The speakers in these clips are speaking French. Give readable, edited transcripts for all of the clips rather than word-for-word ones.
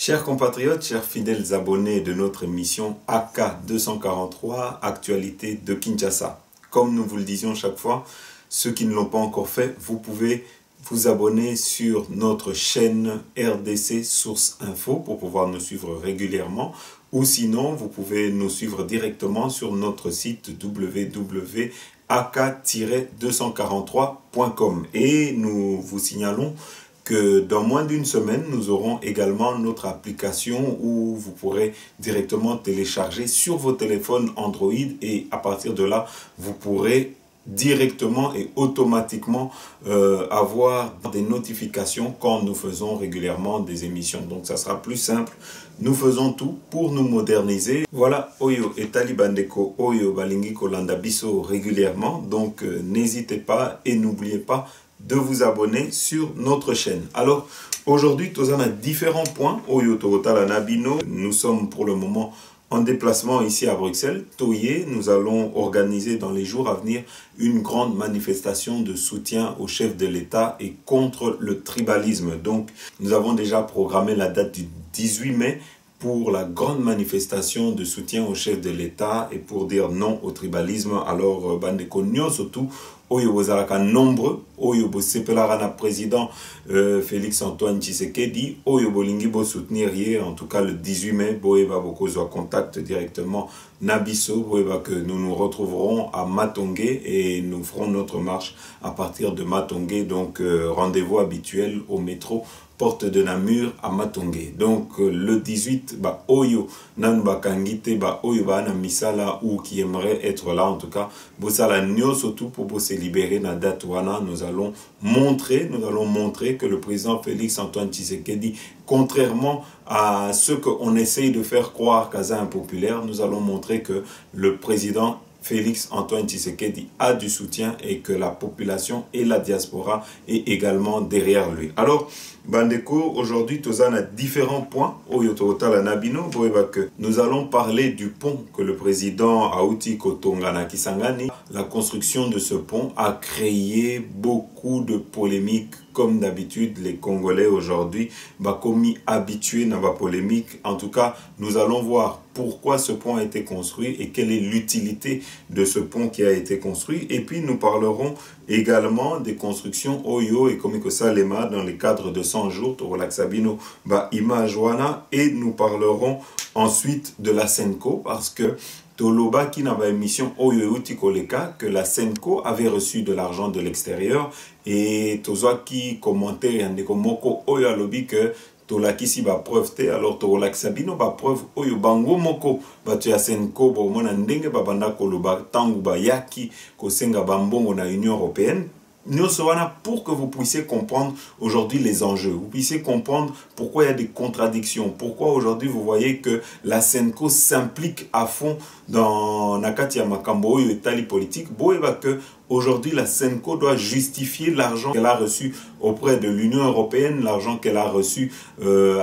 Chers compatriotes, chers fidèles abonnés de notre émission AK 243, Actualité de Kinshasa. Comme nous vous le disions chaque fois, ceux qui ne l'ont pas encore fait, vous pouvez vous abonner sur notre chaîne RDC Source Info pour pouvoir nous suivre régulièrement. Ou sinon, vous pouvez nous suivre directement sur notre site www.ak-243.com. Et nous vous signalons que dans moins d'une semaine, nous aurons également notre application où vous pourrez directement télécharger sur vos téléphones Android et à partir de là, vous pourrez directement et automatiquement avoir des notifications quand nous faisons régulièrement des émissions. Donc ça sera plus simple. Nous faisons tout pour nous moderniser. Voilà, Oyo et Talibandeko, Oyo Balingi Kolanda Biso régulièrement. Donc n'hésitez pas et n'oubliez pas de vous abonner sur notre chaîne. Alors, aujourd'hui, nous avons différents points. Oyo Togotala Nabino, nous sommes pour le moment en déplacement ici à Bruxelles. Toye, nous allons organiser dans les jours à venir une grande manifestation de soutien au chef de l'État et contre le tribalisme. Donc, nous avons déjà programmé la date du 18 mai pour la grande manifestation de soutien au chef de l'État et pour dire non au tribalisme. Alors, Bandeko Nyo, surtout, Oyo Bozalaka nombreux, Oyo Bosepelarana président Félix Antoine Tshisekedi, Oyo Bolingi Bo soutenir hier, en tout cas le 18 mai, Boeba Bokozo contact directement Nabiso, Boeba que nous nous retrouverons à Matongé et nous ferons notre marche à partir de Matongé, donc rendez-vous habituel au métro Porte de Namur à Matongé. Donc le 18, bah, Oyo Nanba Kangite, bah, Oyo Bana Misala ou qui aimerait être là en tout cas, Bosala Nyo surtout pour se libérer na date wana, nous allons montrer que le président Félix Antoine Tshisekedi, contrairement à ce qu'on essaye de faire croire qu'Aza impopulaire, nous allons montrer que le président Félix Antoine Tshisekedi a du soutien et que la population et la diaspora est également derrière lui. Alors, Bandeko, aujourd'hui, nous avons différents points. Nous allons parler du pont que le président Aouti Kotongana Kisangani. La construction de ce pont a créé beaucoup de polémiques. Comme d'habitude, les Congolais aujourd'hui, commis habitués à la polémique. En tout cas, nous allons voir pourquoi ce pont a été construit et quelle est l'utilité de ce pont qui a été construit. Et puis, nous parlerons également des constructions Oyo et Komiko Salema dans le cadre de 100 jours, Torolak Sabino, Image Wana, et nous parlerons ensuite de la Senko parce que Toloba qui n'a pas émission Oyo Utikoleka que la Senko avait reçu de l'argent de l'extérieur et Tozoa qui commentait Yandeko Moko Oyo alobi que Tolakisi ba preuve te alors Torolak Sabino ba preuve Oyo bango moko batu ya Senko bo mona ndenge babanda koloba tangu ba yaki kosenga bambongo na Union européenne. Nous serons là pour que vous puissiez comprendre aujourd'hui les enjeux. Vous puissiez comprendre pourquoi il y a des contradictions. Pourquoi aujourd'hui vous voyez que la Senko s'implique à fond dans Nakatia Makambo et Tali politique. Que aujourd'hui la Senko doit justifier l'argent qu'elle a reçu auprès de l'Union européenne, l'argent qu'elle a reçu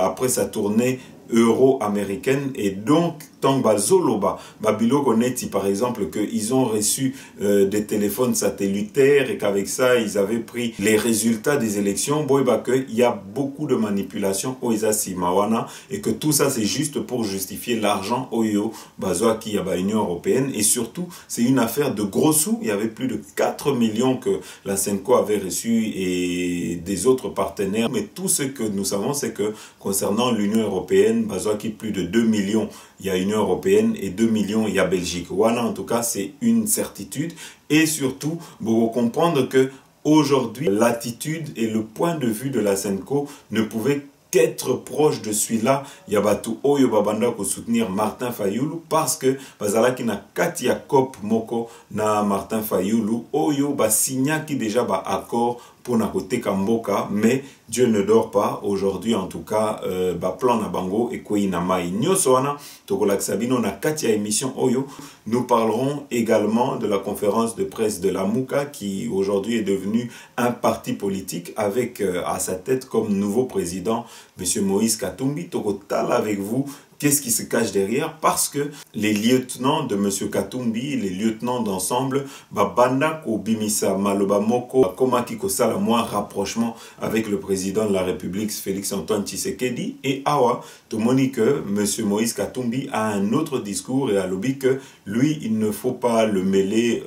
après sa tournée euro-américaine et donc tant Bazoloba Babilo Koneti par exemple qu'ils ont reçu des téléphones satellitaires et qu'avec ça ils avaient pris les résultats des élections il y a beaucoup de manipulations Oizasi Mawana et que tout ça c'est juste pour justifier l'argent Oyo Bazoa qui y a l'Union européenne et surtout c'est une affaire de gros sous. Il y avait plus de 4 millions que la Senko avait reçu et des autres partenaires, mais tout ce que nous savons c'est que concernant l'Union européenne Bazoa qui plus de 2 millions il y a Union européenne et 2 millions il y a Belgique. Voilà, en tout cas, c'est une certitude. Et surtout, vous comprendre que aujourd'hui, l'attitude et le point de vue de la Senko ne pouvaient qu'être proche de celui-là, Yabatu Oyo Babanda ko soutenir Martin Fayoulou parce que bazalaki na Katia Kop Moko na Martin Fayoulou Oyo ba signa qui déjà ba accord pour na côté Kamboka, mais Dieu ne dort pas aujourd'hui en tout cas plan na bango et koi na mai nyosoana tokolak sabino na Katia émission Oyo. Nous parlerons également de la conférence de presse de la Mouka qui aujourd'hui est devenu un parti politique avec à sa tête comme nouveau président monsieur Moïse Katumbi. Tokotal avec vous Qu'est-ce qui se cache derrière? Parce que les lieutenants de M. Katumbi, les lieutenants d'ensemble, banda ko bimisa maloba moko komaki kosala moins rapprochement avec le président de la République Félix Antoine Tshisekedi, et awa tomoni que M. Moïse Katumbi a un autre discours et a lobby que lui il ne faut pas le mêler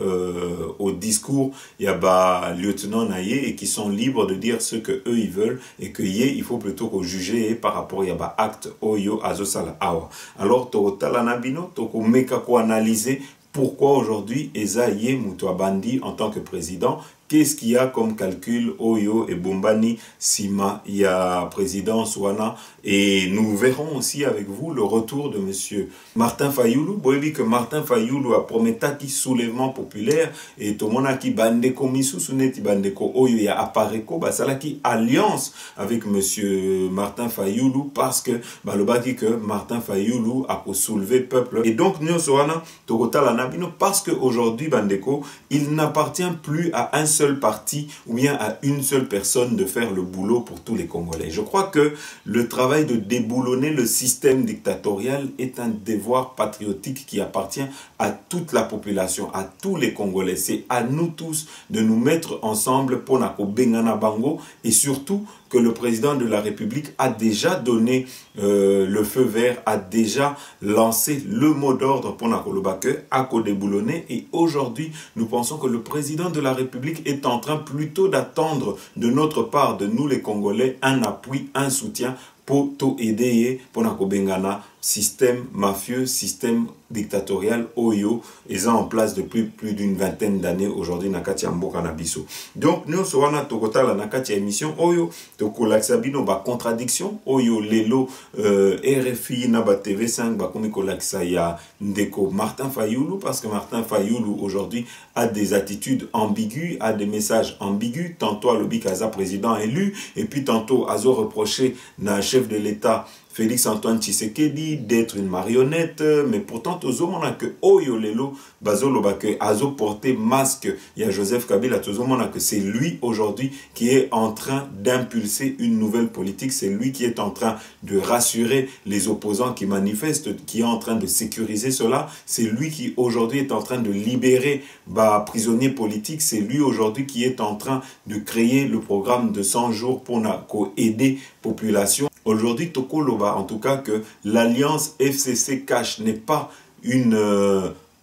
au discours il y a lieutenant naïe et qui sont libres de dire ce que eux ils veulent, et que il faut plutôt qu'on juger par rapport à acte oyo azosala awa. Alors tokotala na bino tokomeka ko analyser pourquoi aujourd'hui Eza Ye Moutoua Bandi en tant que président. Qu'est-ce qu'il y a comme calcul Oyo et Bombani Sima il y a président Souana, et nous verrons aussi avec vous le retour de monsieur Martin Fayoulou. Vous voyez que Martin Fayoulou a promis qui soulèvement populaire et tout le monde qui bandeko misu suneti bandeko Oyo ya apareko basala qui alliance avec monsieur Martin Fayoulou parce que le baki que Martin Fayoulou a soulevé peuple, et donc nous Souana Tokotala Nabino parce que aujourd'hui bandeko il n'appartient plus à un seul parti ou bien à une seule personne de faire le boulot pour tous les Congolais. Je crois que le travail de déboulonner le système dictatorial est un devoir patriotique qui appartient à toute la population, à tous les Congolais. C'est à nous tous de nous mettre ensemble pour Nako Bengana Bango, et surtout que le président de la République a déjà donné le feu vert, a déjà lancé le mot d'ordre pour Nako Lobake, à déboulonner. Et aujourd'hui, nous pensons que le président de la République est en train plutôt d'attendre de notre part, de nous les Congolais, un appui, un soutien pour tout aider pour Nako Bengana, système mafieux, système dictatorial Oyo, ils sont en place depuis plus d'une vingtaine d'années aujourd'hui nakati mboka na biso. Donc nous sowana tokotala nakati émission Oyo tokolakisa bino ba contradiction Oyo lelo RFI na ba TV5 ba komi kolakisa ya ndeko Martin Fayoulou, parce que Martin Fayoulou aujourd'hui a des attitudes ambiguës, a des messages ambigus, tantôt à lobby kaza président élu et puis tantôt azo reproché na chef de l'État Félix Antoine Tshisekedi d'être une marionnette, mais pourtant tozomona que Oyo lelo bazoloba que azo porté masque, il y a Joseph Kabila, tozomona que c'est lui aujourd'hui qui est en train d'impulser une nouvelle politique, c'est lui qui est en train de rassurer les opposants qui manifestent, qui est en train de sécuriser cela, c'est lui qui aujourd'hui est en train de libérer prisonniers politiques, c'est lui aujourd'hui qui est en train de créer le programme de 100 jours pour aider population. Aujourd'hui, Tokoloba, en tout cas, que l'alliance FCC Cash n'est pas une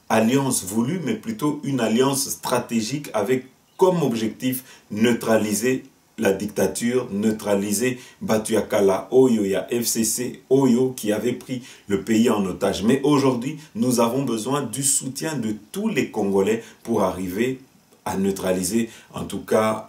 alliance voulue, mais plutôt une alliance stratégique avec comme objectif neutraliser la dictature, neutraliser Batuyakala Oyo, ya FCC Oyo qui avait pris le pays en otage. Mais aujourd'hui, nous avons besoin du soutien de tous les Congolais pour arriver à neutraliser en tout cas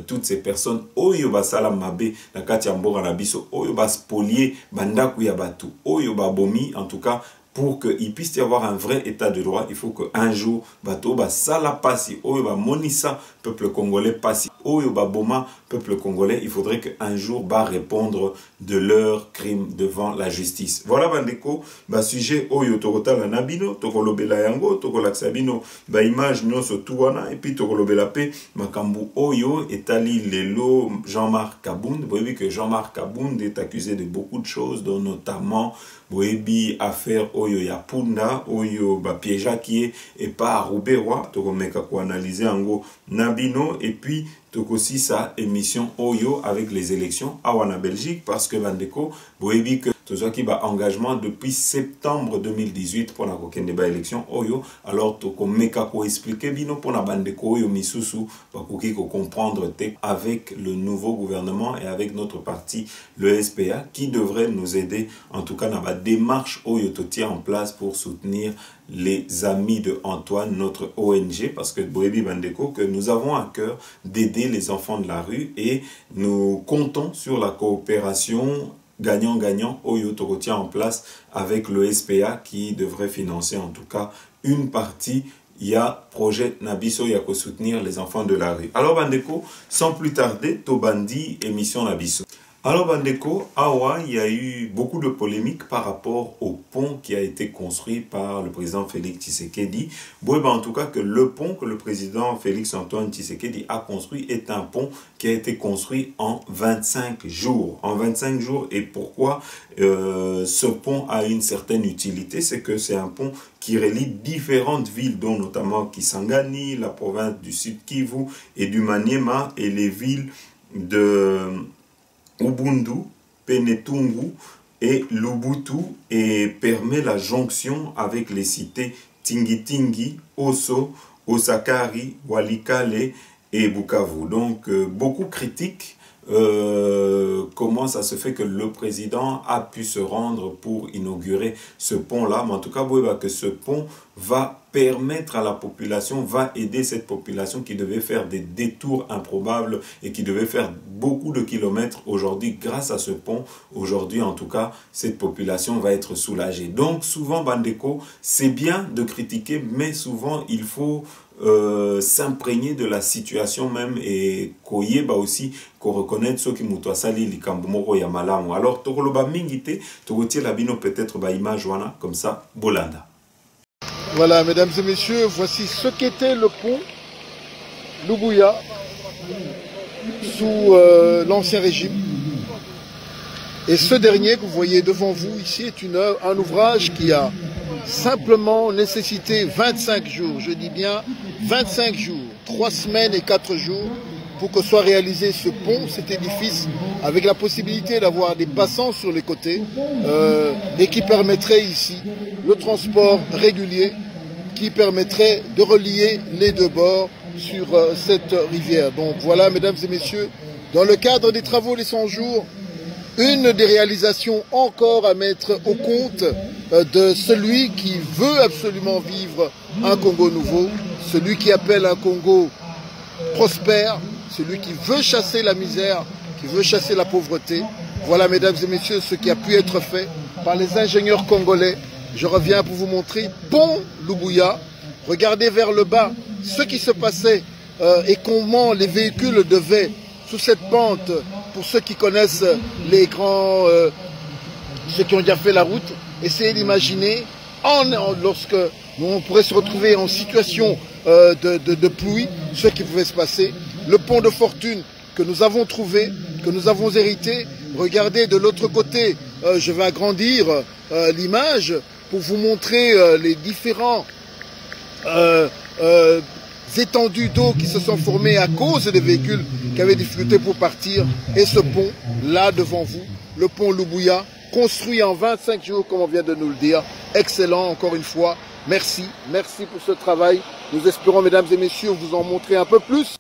toutes ces personnes oyo basala mabe na kati ya mboka na biso, oyo baspolier bandaku ya batu, oyo babomi. En tout cas, pour qu'il puisse y avoir un vrai état de droit, il faut qu'un jour bato basala pasi oyo ba monisa peuple congolais pasi oyo baboma peuple congolais, il faudrait qu'un jour répondre de leurs crimes devant la justice. Voilà bandeko sujet oyo tokotala na bino tokolobela yango tokolakisa bino image nyonso tuwana, et puis tokolobela pe makambu oyo etali lelo Jean-Marc Kabound. Vous voyez que Jean-Marc Kabound est accusé de beaucoup de choses, dont notamment boyebi affaire oyo ya Punda oyo piéja qui est et pas Rouberois, tokomeka ko analyser yango nabino, et puis tokosi sa émission oyo avec les élections à Wana Belgique, parce que bandeko boyebi que tozoki engagement depuis septembre 2018 pour la kokende élection oyo. Alors tokomeka ko expliquer bino pour na bandeko oyo misusu bakoki ko comprendre avec le nouveau gouvernement et avec notre parti le SPA qui devrait nous aider en tout cas dans la démarche oyo to tient en place pour soutenir les amis de Antoine, notre ONG, parce que boyebi bandeko que nous avons à cœur d'aider les enfants de la rue, et nous comptons sur la coopération gagnant-gagnant Oyo Toko tient en place avec le SPA qui devrait financer en tout cas une partie. Il y a projet Nabiso il y a que soutenir les enfants de la rue. Alors bandeko, sans plus tarder, Tobandi émission Nabiso. Alors Bandeko, Awa, il y a eu beaucoup de polémiques par rapport au pont qui a été construit par le président Félix Tshisekedi. Bon, en tout cas que le pont que le président Félix Antoine Tshisekedi a construit est un pont qui a été construit en 25 jours. En 25 jours, et pourquoi ce pont a une certaine utilité? C'est que c'est un pont qui relie différentes villes, dont notamment Kisangani, la province du Sud Kivu et du Maniema, et les villes de Ubundu, Penetungu et Lubutu, et permet la jonction avec les cités Tingitingi, Osso, Osakari, Walikale et Bukavu. Donc beaucoup critiquent comment ça se fait que le président a pu se rendre pour inaugurer ce pont-là. Mais en tout cas, vous voyez que ce pont va permettre à la population, va aider cette population qui devait faire des détours improbables et qui devait faire beaucoup de kilomètres. Aujourd'hui, grâce à ce pont, aujourd'hui en tout cas, cette population va être soulagée. Donc souvent, Bandeko, c'est bien de critiquer, mais souvent il faut s'imprégner de la situation même, et koyeba aussi qu'on reconnaît ceux qui moutoient sali likambumoro ya malamu. Alors tokoloba mingite tokotie la bino peut-être ba image wana comme ça bolanda. Voilà, mesdames et messieurs, voici ce qu'était le pont Lubuya sous l'ancien régime. Et ce dernier que vous voyez devant vous ici est un ouvrage qui a simplement nécessité 25 jours, je dis bien 25 jours, 3 semaines et 4 jours pour que soit réalisé ce pont, cet édifice, avec la possibilité d'avoir des passants sur les côtés et qui permettrait ici le transport régulier, qui permettrait de relier les deux bords sur cette rivière. Donc voilà, mesdames et messieurs, dans le cadre des travaux des 100 jours, une des réalisations encore à mettre au compte de celui qui veut absolument vivre un Congo nouveau, celui qui appelle un Congo prospère, celui qui veut chasser la misère, qui veut chasser la pauvreté. Voilà, mesdames et messieurs, ce qui a pu être fait par les ingénieurs congolais. Je reviens pour vous montrer Pont Lubuya. Regardez vers le bas ce qui se passait et comment les véhicules devaient, sous cette pente, pour ceux qui connaissent les grands, ceux qui ont déjà fait la route, essayez d'imaginer lorsque on pourrait se retrouver en situation de pluie, ce qui pouvait se passer. Le pont de fortune que nous avons trouvé, que nous avons hérité. Regardez de l'autre côté, je vais agrandir l'image pour vous montrer les différents étendues d'eau qui se sont formées à cause des véhicules qui avaient difficulté pour partir. Et ce pont, là devant vous, le pont Lubuya, construit en 25 jours, comme on vient de nous le dire. Excellent, encore une fois. Merci, merci pour ce travail. Nous espérons, mesdames et messieurs, vous en montrer un peu plus.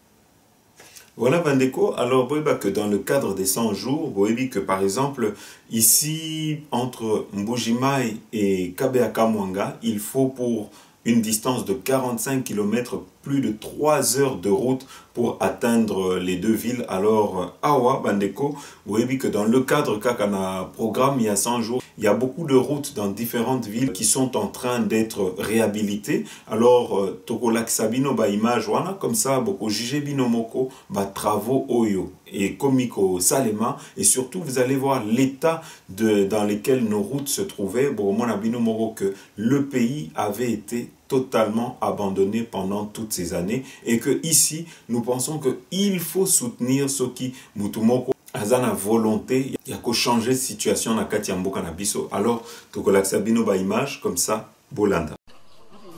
Voilà Bandeko, alors vous voyez que dans le cadre des 100 jours, vous voyez que par exemple, ici, entre Mbujimai et Kabeakamwanga, il faut pour une distance de 45 km, plus de 3 heures de route pour atteindre les deux villes. Alors, Awa, Bandeko, vous voyez que dans le cadre Kakana programme, il y a 100 jours, il y a beaucoup de routes dans différentes villes qui sont en train d'être réhabilitées. Alors, Tokolak Sabino, ba image, wana, comme ça, beaucoup jugé binomoko, ba travaux oyo et Komiko Salema, et surtout vous allez voir l'état dans lequel nos routes se trouvaient. Bon, mon abinomoko que le pays avait été totalement abandonné pendant toutes ces années, et que ici nous pensons qu'il faut soutenir ceux qui mutumoko azana volonté il y a qu'à changer situation na kati ya mboka na biso. Alors tokolakisa bino ba image comme ça bolanda.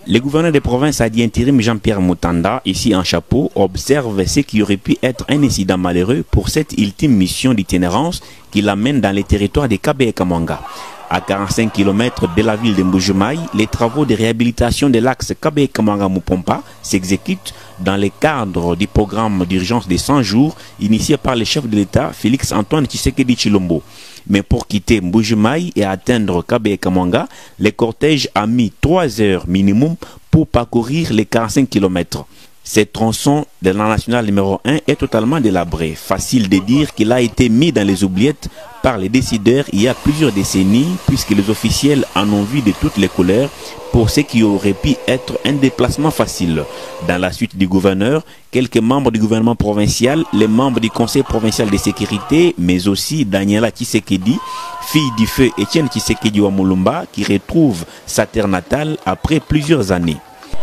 Le gouverneur de province a dit intérim Jean-Pierre Moutanda, ici en chapeau, observe ce qui aurait pu être un incident malheureux pour cette ultime mission d'itinérance qui l'amène dans les territoires de Kabeakamwanga. À 45 km de la ville de Mbujimai, les travaux de réhabilitation de l'axe Kabeakamwanga-Mupompa s'exécutent dans le cadre du programme d'urgence des 100 jours initié par le chef de l'État Félix Antoine Tshisekedi Tshilombo. Mais pour quitter Mbujimai et atteindre Kabeakamwanga, le cortège a mis 3 heures minimum pour parcourir les 45 km. Ce tronçon de la nationale numéro 1 est totalement délabré. Facile de dire qu'il a été mis dans les oubliettes par les décideurs il y a plusieurs décennies, puisque les officiels en ont vu de toutes les couleurs pour ce qui aurait pu être un déplacement facile. Dans la suite du gouverneur, quelques membres du gouvernement provincial, les membres du conseil provincial de sécurité, mais aussi Daniela Tshisekedi, fille du feu Etienne Tshisekedi wa Mulumba, qui retrouve sa terre natale après plusieurs années.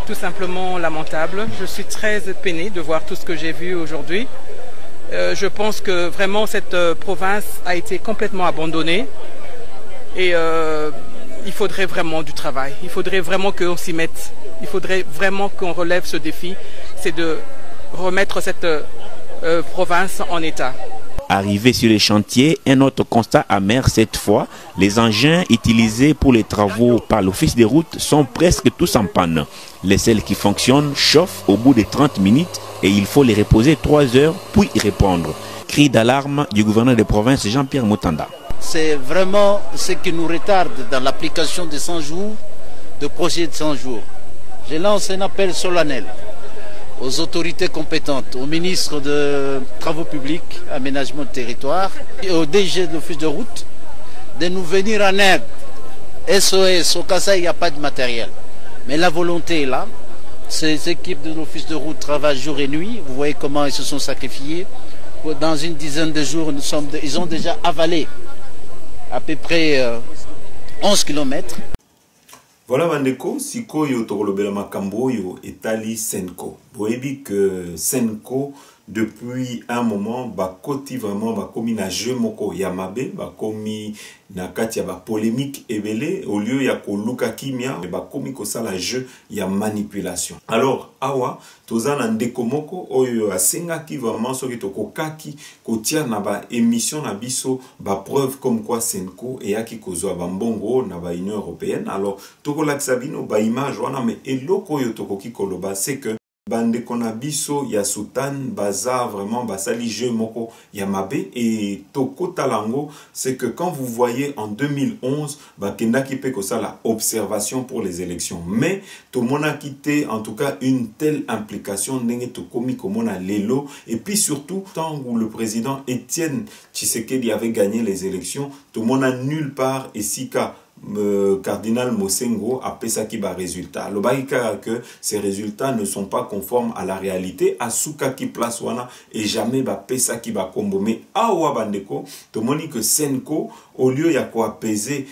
Tout simplement lamentable. Je suis très peinée de voir tout ce que j'ai vu aujourd'hui. Je pense que vraiment cette province a été complètement abandonnée et il faudrait vraiment du travail. Il faudrait vraiment qu'on s'y mette. Il faudrait vraiment qu'on relève ce défi, c'est de remettre cette province en état. Arrivé sur les chantiers, un autre constat amer cette fois, les engins utilisés pour les travaux par l'office des routes sont presque tous en panne. Les celles qui fonctionnent chauffent au bout de 30 minutes et il faut les reposer 3 heures puis y répondre. Cri d'alarme du gouverneur de province Jean-Pierre Moutanda. C'est vraiment ce qui nous retarde dans l'application des 100 jours, de projet de 100 jours. Je lance un appel solennel aux autorités compétentes, au ministre de Travaux publics, Aménagement de territoire et au DG de l'Office de route de nous venir en aide. SOS, au cas où il n'y a pas de matériel. Mais la volonté est là. Ces équipes de l'Office de route travaillent jour et nuit. Vous voyez comment ils se sont sacrifiés. Dans une dizaine de jours, ils ont déjà avalé à peu près 11 km. Voilà bandeko, sikoyo tokolobela makambo yo etali Senko. Boyebi que Senko depuis un moment bakoti vraiment bakomi na jeu moko ya mabe, bakomi na kati ya ba polémique ebele au lieu ya koluka kimia bakomi ko sala jeu ya manipulation. Alors awa tozana ndeko moko oyo asenga ki vraiment soki tokokaki kotia na ba émission na biso ba preuve comme quoi Senko eyaki kozwa bambongo na ba Union européenne. Alors tokolakisa bino ba image wana mais eloko oyo tokoki koloba c'est que bande kona biso ya Sultan baza vraiment basali jeu moko ya mabe et toko talango c'est que quand vous voyez en 2011 bakenda ki pe ko sala observation pour les élections mais to mona quitté en tout cas une telle implication ndenge to komi komona lelo et puis surtout tant où le président Etienne Tshisekedi avait gagné les élections to mona nulle part et sika Cardinal Mosengo a pesaki ba résultat. Le baïka que ces résultats ne sont pas conformes à la réalité. Asuka qui place wana et jamais ba pesaki ba kombo. Mais awa bandeko, to moni que Senko au lieu ya ko apaiser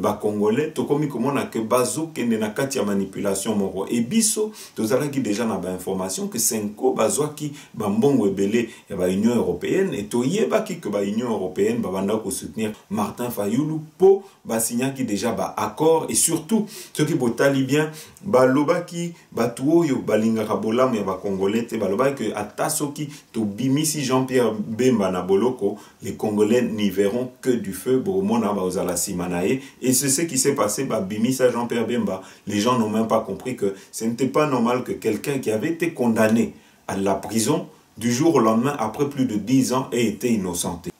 ba congolais, to komi komona que bazo kende na kati ya manipulation moko. Et biso to zalaki déjà na ba information que Senko bazo ki ba mbongo ebele ya ba Union européenne et to yebaki que ba Union européenne ba banda ko soutenir Martin Fayulu po ba qui déjà ba accord et surtout ceux qui botali bien ba lobaki ba tuoyo balinga kabola mais ba congolais te ba lobaki que atasoki to bimisi Jean-Pierre Bemba na boloko les congolais n'y verront que du feu bomona ba ozala simanae et c'est ce qui s'est passé ba bimisa Jean-Pierre Bemba. Les gens n'ont même pas compris que ce n'était pas normal que quelqu'un qui avait été condamné à la prison du jour au lendemain après plus de 10 ans ait été innocenté.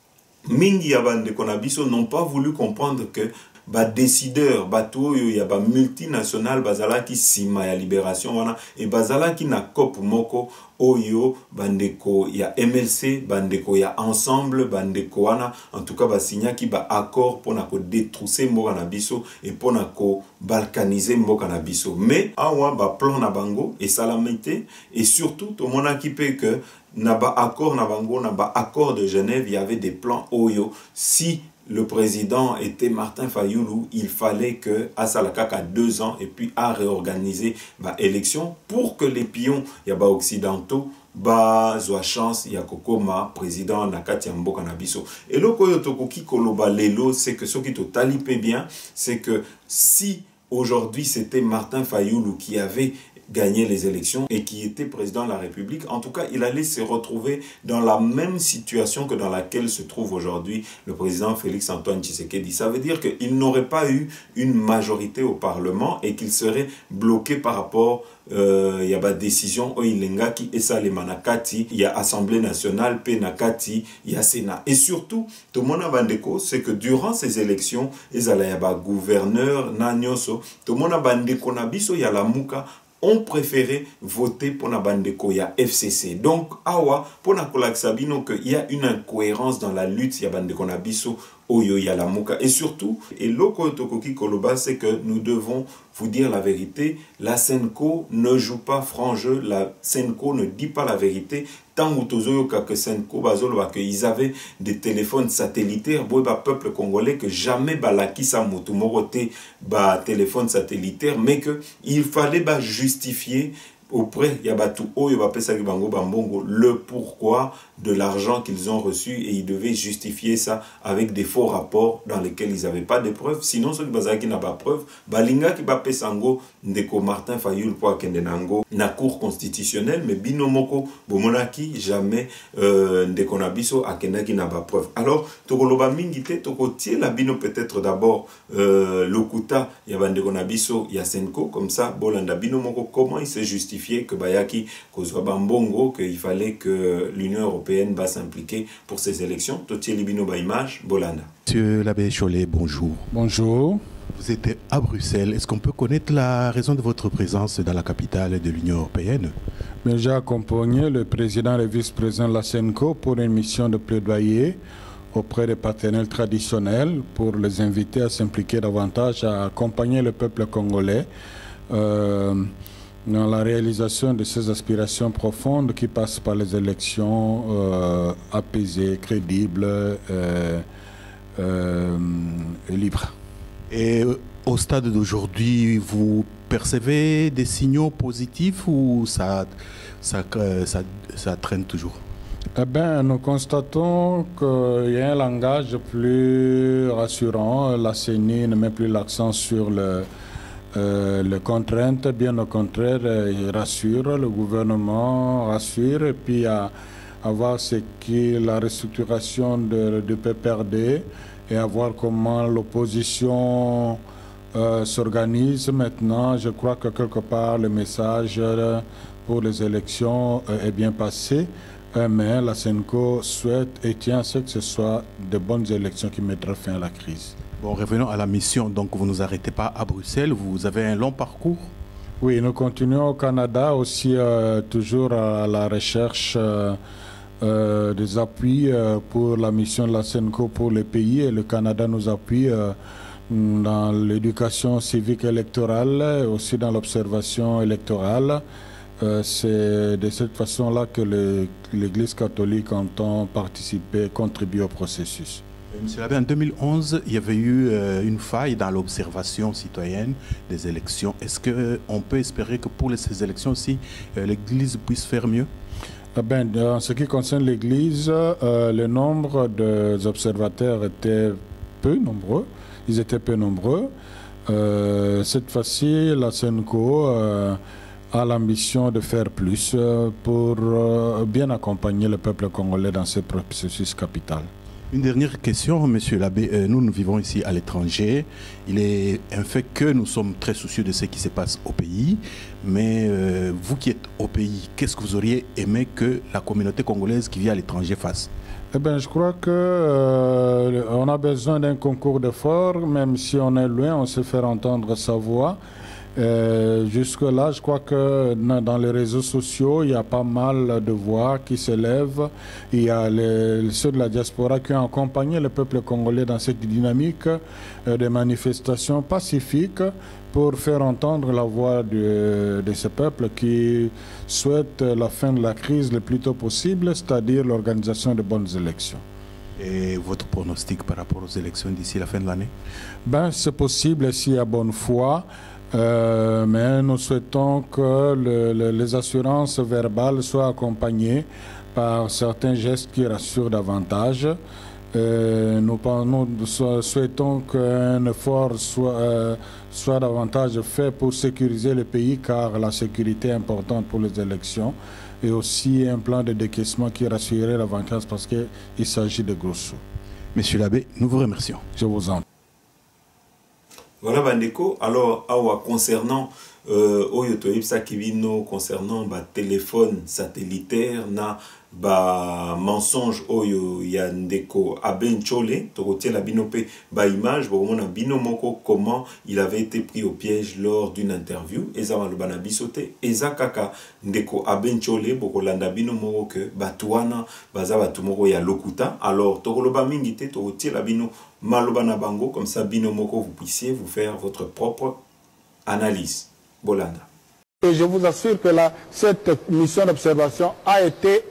Mingi ya bande konabiso n'ont pas voulu comprendre que ba décideur bato yo ya ba multinational bazala ki sima ya libération wana et bazala ki na cop moko oyo bandeko ya MLC bandeko ya ensemble bandeko wana en tout cas ba signa ki ba accord pour na ko détrousser mboka na biso et pour na ko balkaniser mboka na biso mais awa ba plan na bango et salamité et surtout to mona ki pe que na ba accord na bango na ba accord de Genève il y avait des plans oyo si le président était Martin Fayulu, il fallait que Asalakaka 2 ans et puis à réorganiser l'élection pour que les pions yaba occidentaux ba zwa chance ya kokoma président nakati ya mboka na biso. Et le koyo tokoki koloba lelo c'est que ce qui to talipé bien c'est que si aujourd'hui c'était Martin Fayulu qui avait gagner les élections et qui était président de la République, en tout cas, il allait se retrouver dans la même situation que dans laquelle se trouve aujourd'hui le président Félix Antoine Tshisekedi. Ça veut dire qu'il n'aurait pas eu une majorité au Parlement et qu'il serait bloqué par rapport il y a des décisions qui et ça les manakati, il y a Assemblée nationale, penakati, il y a Sénat. Et surtout, tout le monde a bandeko, c'est que durant ces élections, il y a gouverneur, nanyoso, tout le monde a bandeko nabiso, il y a la mouka, ont préféré voter pour la bandeko ya FCC. Donc, awa, pour na kolakisabino qu'il y a une incohérence dans la lutte ya bandeko na biso oyo ya la muka. Et surtout, et loko tokoki koloba, c'est que nous devons vous dire la vérité. La Senko ne joue pas franc jeu, la Senko ne dit pas la vérité. Tant que Senko bazolo qu'ils avaient des téléphones satellitaires, boy ba peuple congolais que jamais balaki sa moto moroté ba téléphone satellitaire, mais que il fallait ba justifier auprès Yabatu Oyo Bapesa Bango Bambongo le pourquoi de l'argent qu'ils ont reçu, et ils devaient justifier ça avec des faux rapports dans lesquels ils n'avaient pas de preuves. Sinon, ceux qui n'ont pas de preuves, Balinga qui va Sango Ndeko Martin Fayul pour Kendenango na cour constitutionnelle, mais Binomoko Bomonaki jamais Ndeko Nabiso Akenda qui n'a pas de preuves. Alors, Tokoloba Mingite, Tokotier la Bino peut-être d'abord Lokuta Yabandeko Nabiso Yasenko, comme ça, Bolanda Binomoko, comment il s'est justifié que Bayaki Kozwa Bambongo, qu'il fallait que l'Union européenne va s'impliquer pour ces élections. Totier Libino Baimage, Bolanda. Monsieur l'abbé Cholet, bonjour. Bonjour. Vous êtes à Bruxelles. Est-ce qu'on peut connaître la raison de votre présence dans la capitale de l'Union européenne? J'ai accompagné le président et le vice-président de la Senko pour une mission de plaidoyer auprès des partenaires traditionnels pour les inviter à s'impliquer davantage, à accompagner le peuple congolais dans la réalisation de ces aspirations profondes qui passent par les élections apaisées, crédibles et libres. Et au stade d'aujourd'hui, vous percevez des signaux positifs ou ça traîne toujours? Eh bien, nous constatons qu'il y a un langage plus rassurant. La CENI ne met plus l'accent sur les contraintes, bien au contraire, il rassure, le gouvernement rassure, et puis à voir ce qui est la restructuration du PPRD et à voir comment l'opposition s'organise maintenant. Je crois que quelque part le message pour les élections est bien passé, mais la Senko souhaite et tient à ce que ce soit de bonnes élections qui mettront fin à la crise. Bon, revenons à la mission. Donc, vous ne nous arrêtez pas à Bruxelles. Vous avez un long parcours? Oui, nous continuons au Canada aussi, toujours à la recherche des appuis pour la mission de la Senko pour les pays. Et le Canada nous appuie dans l'éducation civique électorale, aussi dans l'observation électorale. C'est de cette façon-là que l'Église catholique entend participer, contribuer au processus. Monsieur l'abbé, en 2011, il y avait eu une faille dans l'observation citoyenne des élections. Est-ce qu'on peut espérer que pour ces élections aussi, l'Église puisse faire mieux? En ce qui concerne l'Église, le nombre des observateurs était peu nombreux. Ils étaient peu nombreux. Cette fois-ci, la Senko a l'ambition de faire plus pour bien accompagner le peuple congolais dans ce processus capital. Une dernière question, monsieur l'abbé. Nous vivons ici à l'étranger. Il est un fait que nous sommes très soucieux de ce qui se passe au pays. Mais vous qui êtes au pays, qu'est-ce que vous auriez aimé que la communauté congolaise qui vit à l'étranger fasse? Je crois qu'on a besoin d'un concours d'efforts. Même si on est loin, on sait faire entendre sa voix. Jusque-là, je crois que dans les réseaux sociaux, il y a pas mal de voix qui s'élèvent. Il y a ceux de la diaspora qui ont accompagné le peuple congolais dans cette dynamique de manifestations pacifiques pour faire entendre la voix de ce peuple qui souhaite la fin de la crise le plus tôt possible, c'est-à-dire l'organisation de bonnes élections. Et votre pronostic par rapport aux élections d'ici la fin de l'année? C'est possible s'il y a bonne foi. Mais nous souhaitons que les assurances verbales soient accompagnées par certains gestes qui rassurent davantage. Nous souhaitons qu'un effort soit davantage fait pour sécuriser le pays, car la sécurité est importante pour les élections, et aussi un plan de décaissement qui rassurerait davantage parce qu'il s'agit de gros sous. Monsieur l'abbé, nous vous remercions. Je vous en prie. Voilà Bandeko. Alors, concernant oyo toyebisa kibino concernant ba téléphone satellitaire na ba mensonge oyo ya ndeko Abenchole tokotiela bino pe ba image bokomona bino moko comment il avait été pris au piège lors d'une interview eza maloba na biso te eza kaka ndeko Abenchole bokolanda bino moko ke batwana baza batu moko ya lokuta. Alors tokoloba mingi te tokotiela bino maloba na bango comme ça bino moko vous puissiez vous faire votre propre analyse. Bolanda. Et je vous assure que cette mission d'observation a été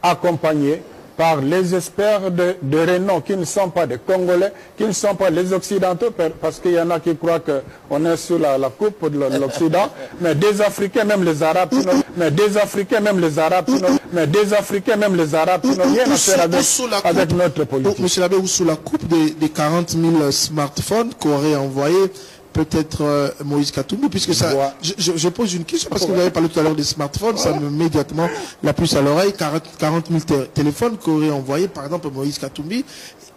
accompagnée par les experts de renom qui ne sont pas des Congolais, qui ne sont pas les Occidentaux, parce qu'il y en a qui croient qu'on est sur la coupe de l'Occident, mais des Africains, même les Arabes, mais des Africains, même les Arabes, mais des Africains, même les Arabes, qui n'ont rien à faire avec notre politique. Monsieur Labbé, ou sous la coupe des 40 000 smartphones qu'aurait envoyé peut-être Moïse Katumbi, puisque ça, je pose une question, parce que vous avez parlé tout à l'heure des smartphones, ça me met immédiatement la puce à l'oreille, 40 000 téléphones qu'aurait envoyé, par exemple, Moïse Katumbi,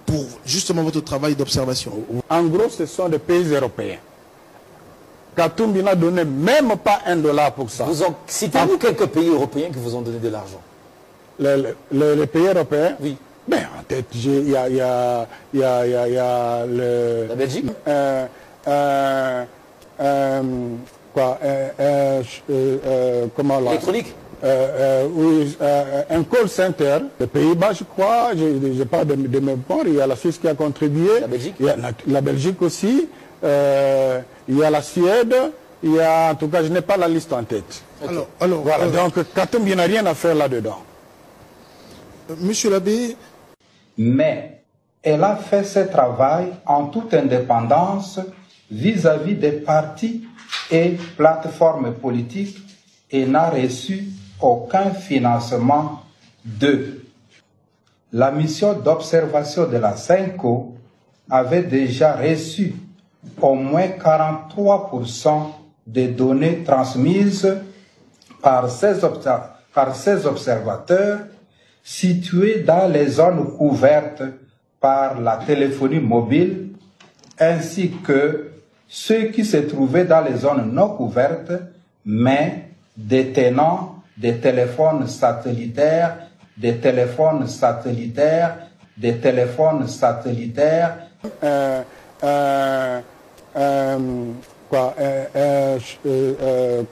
pour justement votre travail d'observation. En gros, ce sont des pays européens. Katumbi n'a donné même pas $1 pour ça. Citez-nous quelques pays européens qui vous ont donné de l'argent. Les pays européens? Oui. Ben, en tête, il y a la Belgique? Comment là? Électronique? Oui, un call center. Les Pays-Bas, je crois, je parle de mémoire, il y a la Suisse qui a contribué. La Belgique? Il y a la Belgique aussi. Il y a la Suède. Il y a, en tout cas, je n'ai pas la liste en tête. Okay. Alors, voilà, donc Katumbi n'a rien à faire là-dedans. Monsieur Labbé. Mais elle a fait ce travail en toute indépendance vis-à-vis des partis et plateformes politiques et n'a reçu aucun financement d'eux. La mission d'observation de la CENCO avait déjà reçu au moins 43% des données transmises par ces observateurs situés dans les zones couvertes par la téléphonie mobile, ainsi que ceux qui se trouvaient dans les zones non couvertes, mais détenant des téléphones satellitaires,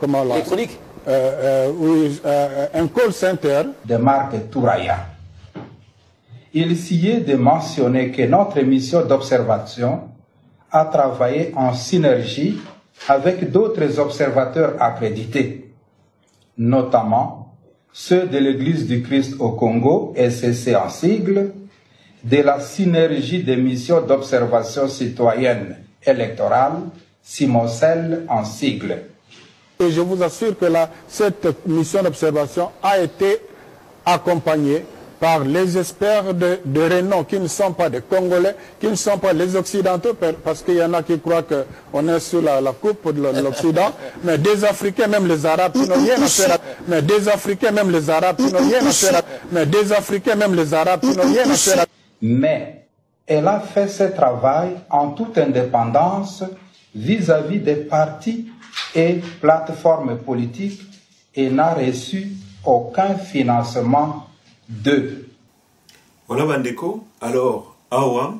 comment là? Électronique? Oui, un call center. De marque Touraya. Il s'y est de mentionner que notre mission d'observation a travaillé en synergie avec d'autres observateurs accrédités, notamment ceux de l'Église du Christ au Congo, SCC en sigle, de la synergie des missions d'observation citoyenne électorale, SIMOCEL en sigle. Et je vous assure que cette mission d'observation a été accompagnée par les experts de renom qui ne sont pas des Congolais, qui ne sont pas les Occidentaux, parce qu'il y en a qui croient qu'on est sur la coupe de l'Occident, mais des Africains, même les Arabes, qui n'ont rien à faire mais des Africains, même les Arabes, qui n'ont rien à faire mais des Africains, même les Arabes, qui n'ont rien à faire. Mais elle a fait ce travail en toute indépendance vis-à-vis des partis et plateformes politiques et n'a reçu aucun financement d'eux. Voilà Bandeko. Alors, awa,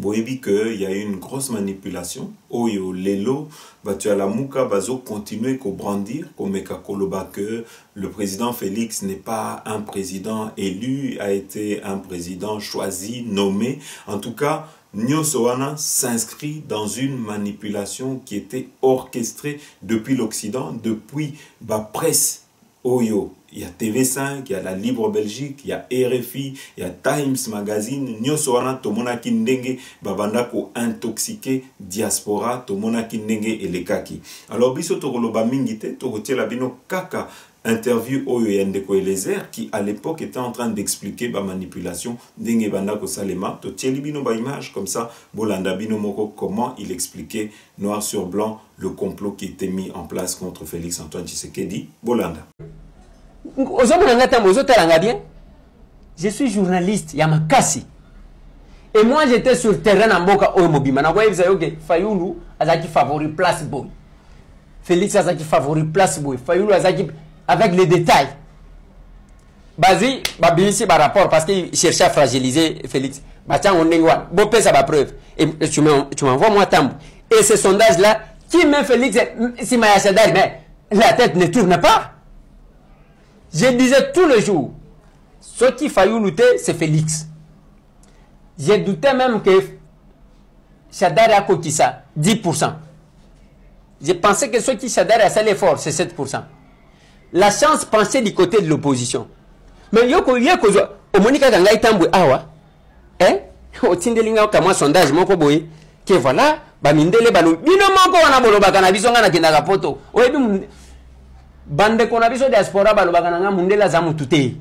boyebi que il y a eu une grosse manipulation. Oyo lelo, batu ala muka bazo continuer ko brandir, ko meka koloba que le président Félix n'est pas un président élu, a été un président choisi, nommé. En tout cas, Nyosoana s'inscrit dans une manipulation qui était orchestrée depuis l'Occident, depuis la presse Oyo. Il y a TV5, il y a la Libre Belgique, il y a RFI, il y a Times Magazine. Nyosoana tomona kindenge babanda ko intoxiqué diaspora tomona kindenge elekaki. Alors biso tokoloba mingite tokotiela bino kaka interview Oyo Yandeko Elezer qui à l'époque était en train d'expliquer la manipulation d'Enge Bandako Salema. Totieli bino ba image comme ça, Bolanda bino moko comment il expliquait noir sur blanc le complot qui était mis en place contre Félix Antoine Tshisekedi. Bolanda. Je suis journaliste, Yamakasi. Et moi j'étais sur le terrain en Boka Oyomobima. Na kwa Fayulu azaki favori place boy. Félix Azaki favori place boy Fayulu Azaki avec les détails. Bazi babisi ba rapport parce qu'il cherchait à fragiliser Félix. Batian on nengwa. Bon ça va preuve. Et tu m'envoies moi Tambo. Et ce sondage là qui met Félix si Maya Chadari mais la tête ne tourne pas. Je disais tous les jours ce qui Fayulu c'est Félix. J'ai douté même que Chadari a coté ça 10%. J'ai pensé que ceux qui Chadari a fait l'effort c'est 7%. La chance pensait du côté de l'opposition. Mais yoko au Monica Gangai Tambou awa au Tindelinga kama sondage moko boye que voilà ba mindele balu bino moko wana bolo bakana biso ngana kinda poto oyebi bande kona biso diaspora balu bakana nga mundela za mutute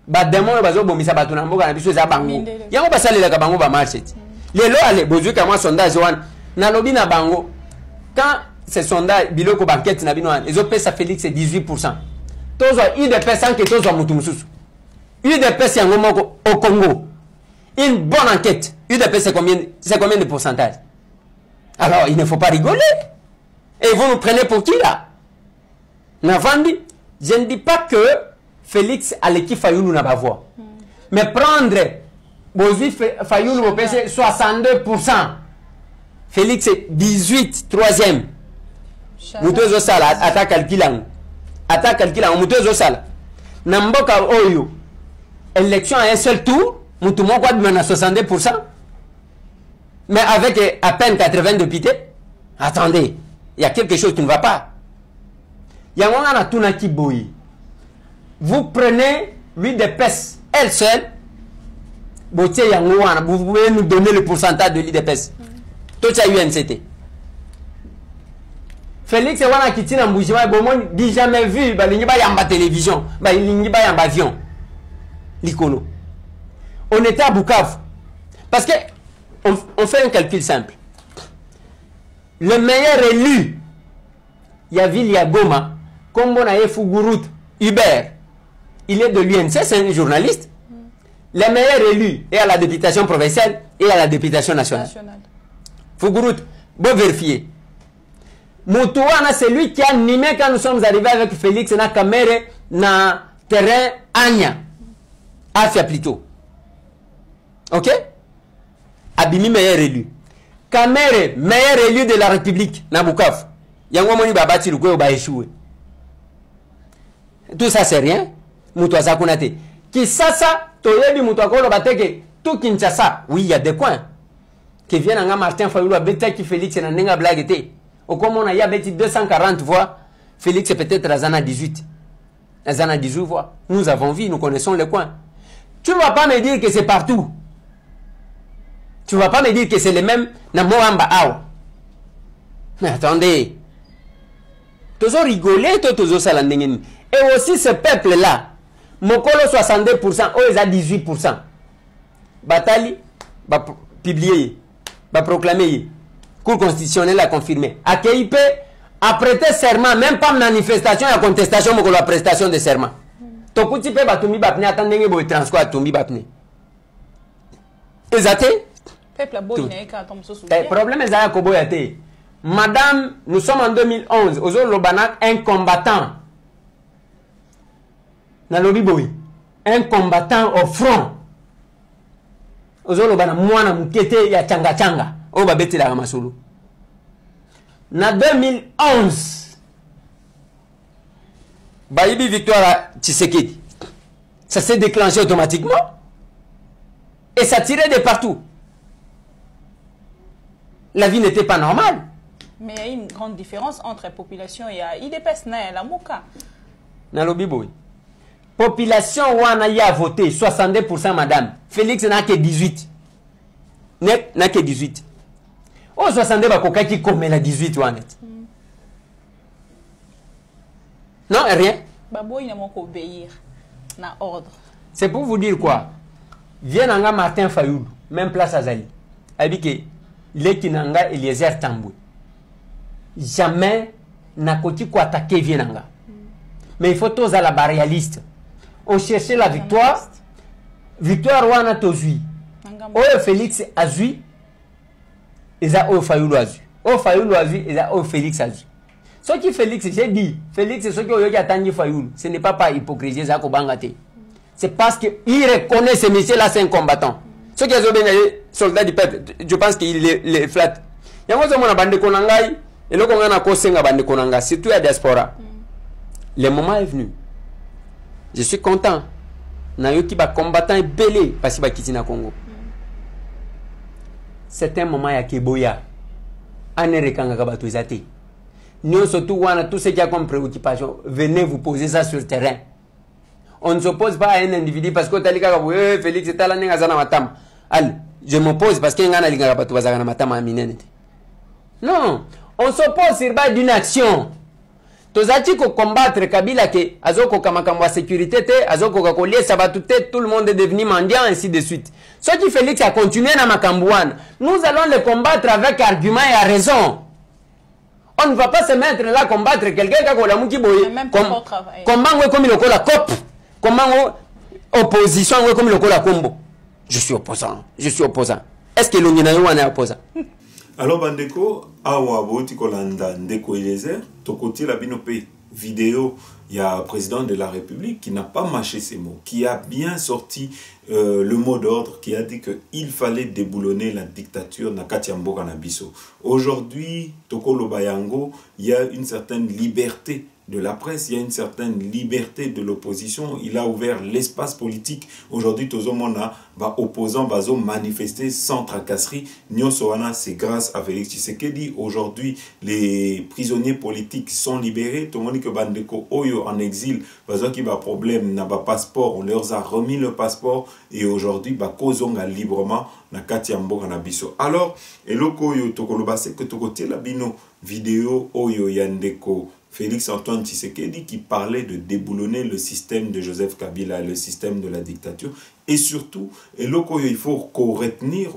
ba demo bazo bomisa batu na mboka na biso za bango yango basalela ka bango ba marché lelo ale bozu kama sondage wana na lobi na bango quand ce sondage biloko banquette na bino wana ezo pesa Félix c'est 18%. Tozo UDPS sans que tozo mutumususu. UDPS yango moko au Congo. Une bonne enquête. UDPS c'est combien de pourcentage? Alors il ne faut pas rigoler. Et vous nous prenez pour qui là? Navandi, je ne dis pas que Félix a l'équipe Fayulu n'a pas voix. Mais prendre Bozi Fayulu au PC 62%. Félix c'est 18 troisième. Vous deux ça là attaque calculant. Attaque calculant on mutezo sala. Namboka oyo. Élection à un seul tour, mutumo quoi de 62%. Mais avec à peine 80 députés. Attendez, il y a quelque chose qui ne va pas. Yangwana tunaki boyi. Vous prenez l'UDPS elle seule. Botier Yangwana, vous pouvez nous donner le pourcentage de l'UDPS. Tout ça UNCT. Félix wana kitina mbujima bomoni dit jamais vu balingi ba yamba télévision balingi ba yamba avion likolo. On était à Bukavu parce que on fait un calcul simple. Le meilleur élu Yavili Goma Kombo na Fugurut Hubert, il est de l'UNC, c'est un journaliste. Le meilleur élu est à la députation provinciale et à la députation nationale. Fugurut, bon vérifier. Moutouana, c'est lui qui a animé quand nous sommes arrivés avec Félix na Kamere na terrain Anya. Afia plutôt. Ok? Abimi meilleur élu. Kamere, meilleur élu de la République na Bukavu. Yango moni babati luko ba échoué. Tout ça c'est rien. Moutouasa konate. Qui ça toyebi moutouakolo bateke tout Kinshasa. Oui, il y a des coins. Qui viennent en Martin Fayulu abeta qui Félix na nenga blague té. Au comme on a y a 240 voix, Félix est peut-être à Zana 18. À Zana 18 voix. Nous avons vu, nous connaissons les coins. Tu ne vas pas me dire que c'est partout. Tu ne vas pas me dire que c'est les mêmes na Moamba Ao. Mais attendez. Toujours rigoler, toujours salandengeni. Et aussi ce peuple-là, Mokolo 62%, eux ils ont 18%. Batali, va publier, va proclamer. Cour constitutionnelle a confirmé. À KIP a prêté serment, même pas manifestation et contestation, mais la prestation de serment. Tokuti pe batumi bapne attendenge boy transport atumi bapne. Ezate? Peuple boy ne ka tom so sou. Le problème est à Koboyate. Madame, nous sommes en 2011. Ozo Lobanak, un combattant. Nalobi boy. Un combattant au front. Ozo Lobanak, mwana mukete ya changa changa. Oba beti la ramasulu. Na 2011. Baïbi victoire à Tshisekedi. Ça s'est déclenché automatiquement. Et ça tirait de partout. La vie n'était pas normale. Mais il y a une grande différence entre la population et IDPS na la Moka. Nalobi boy. Population wana y a voté 62% madame. Félix n'a que 18. N'a que 18. Oh 62 bakoka qui comme la 18 wana. Non, rien. Babo il n'a pas obéir na ordre. C'est pour vous dire quoi? Viens nanga Martin Fayulu, même place à Zali. Abike Lekinanga Eliezer Tambwe. Jamais n'a koti ko attaquer Vienanga. Mais il faut tous à la réaliste. On cherchait la victoire. Victoire wana tozui. Oyo Félix azui. Eza Oyo Fayulu azui. Oyo Fayulu azui, eza Oyo Félix azui. Ce qui Félix, j'ai dit, Félix, ce qui a attendu Fayoul, ce n'est pas par hypocrisie, c'est parce qu'il reconnaît ce monsieur-là, c'est un combattant. Ceux qui ont bien soldats du peuple, je pense qu'il les flatte. Il y a un bande konangai, et là, on a un bande konanga, surtout la diaspora. Le moment est venu. Je suis content. Nayoki ba combattant belé parce qu'il quitte na Congo. C'est un moment ya keboya. Anere kanga kabato izate. Nous surtout wana tout ce qui a comme préoccupation, venez vous poser ça sur le terrain. On ne s'oppose pas à un individu parce que talika Félix est allé à matam. Allez, je m'oppose parce qu'il y a un linga kabato bazana matam à minene. Non, on s'oppose sur base d'une action. Tozati ko combattre Kabila ke azoko kamakamwa sécurité te azoko kakolie sabatute tout le monde est devenu mendiant ainsi de suite. Ce qui Félix a continué na makambouane, nous allons le combattre avec argument et à raison. On ne va pas se mettre là combattre quelqu'un qui a la mouki boye. Comment on comme le la COP, comment opposition comme le la combo. Je suis opposant, je suis opposant. Est-ce que l'on est opposant? Alors bandeko awa boti kolanda ndeko Eliezer tokoti la binope vidéo il y a un président de la République qui n'a pas mâché ses mots, qui a bien sorti le mot d'ordre, qui a dit qu'il fallait déboulonner la dictature na Katiambo Kanabiso. Aujourd'hui, Tokolo Bayango, il y a une certaine liberté de la presse, il y a une certaine liberté de l'opposition. Il a ouvert l'espace politique. Aujourd'hui, Tozomona va opposant, bazo manifester sans tracasserie. Nyosoana, c'est grâce à Félix Tshisekedi. Aujourd'hui, les prisonniers politiques sont libérés. Tout le monde que Bandeko Oyo en exil, bazo qui va problème n'a pas passeport, on leur a remis le passeport et aujourd'hui, ba kozonga librement na Katiambo Kanabiso. Alors, eloko Oyo Tokoloba, c'est que Tokote la bino vidéo Oyo Yandeko Félix Antoine Tshisekedi qui parlait de déboulonner le système de Joseph Kabila, le système de la dictature. Et surtout, il faut retenir,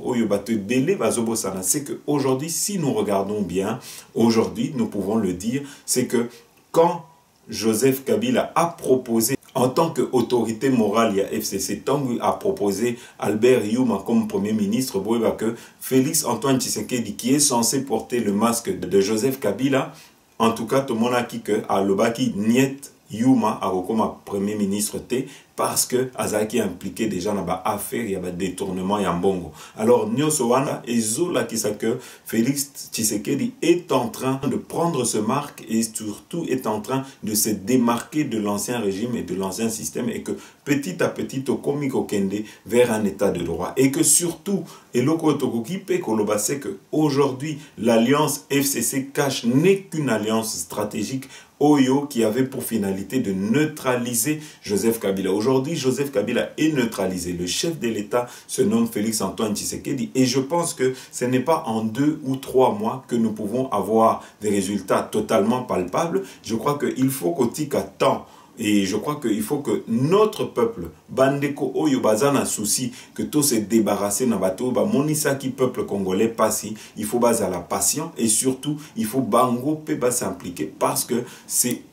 c'est qu'aujourd'hui, si nous regardons bien, aujourd'hui, nous pouvons le dire, c'est que quand Joseph Kabila a proposé, en tant qu'autorité morale, il y a FCC, Tangu a proposé Albert Youma comme Premier ministre, que Félix Antoine Tshisekedi, qui est censé porter le masque de Joseph Kabila, en tout cas, tout le monde a dit que Alobaki Niet Youma a comme Premier ministre T parce que Azaki est impliqué déjà dans l'affaire, il y a des détournements et un bongo. Alors, Nyosowana et Zola qui sait que Félix Tshisekedi est en train de prendre ce marque et surtout est en train de se démarquer de l'ancien régime et de l'ancien système et que petit à petit, au Komiko Kende vers un état de droit. Et que surtout, Eloko Tokukipe Koloba sait qu'aujourd'hui, l'alliance FCC cache n'est qu'une alliance stratégique Oyo qui avait pour finalité de neutraliser Joseph Kabila. Aujourd'hui, Joseph Kabila est neutralisé. Le chef de l'État se nomme Félix Antoine Tshisekedi. Et je pense que ce n'est pas en 2 ou 3 mois que nous pouvons avoir des résultats totalement palpables. Je crois qu'il faut qu'au tika temps. Et je crois qu'il faut que notre peuple, Bandeko Oyo Bazana souci, que tout se débarrasser na bateau, monisa qui peuple congolais passe, il faut baser à la patience et surtout, il faut bango peba s'impliquer parce que c'est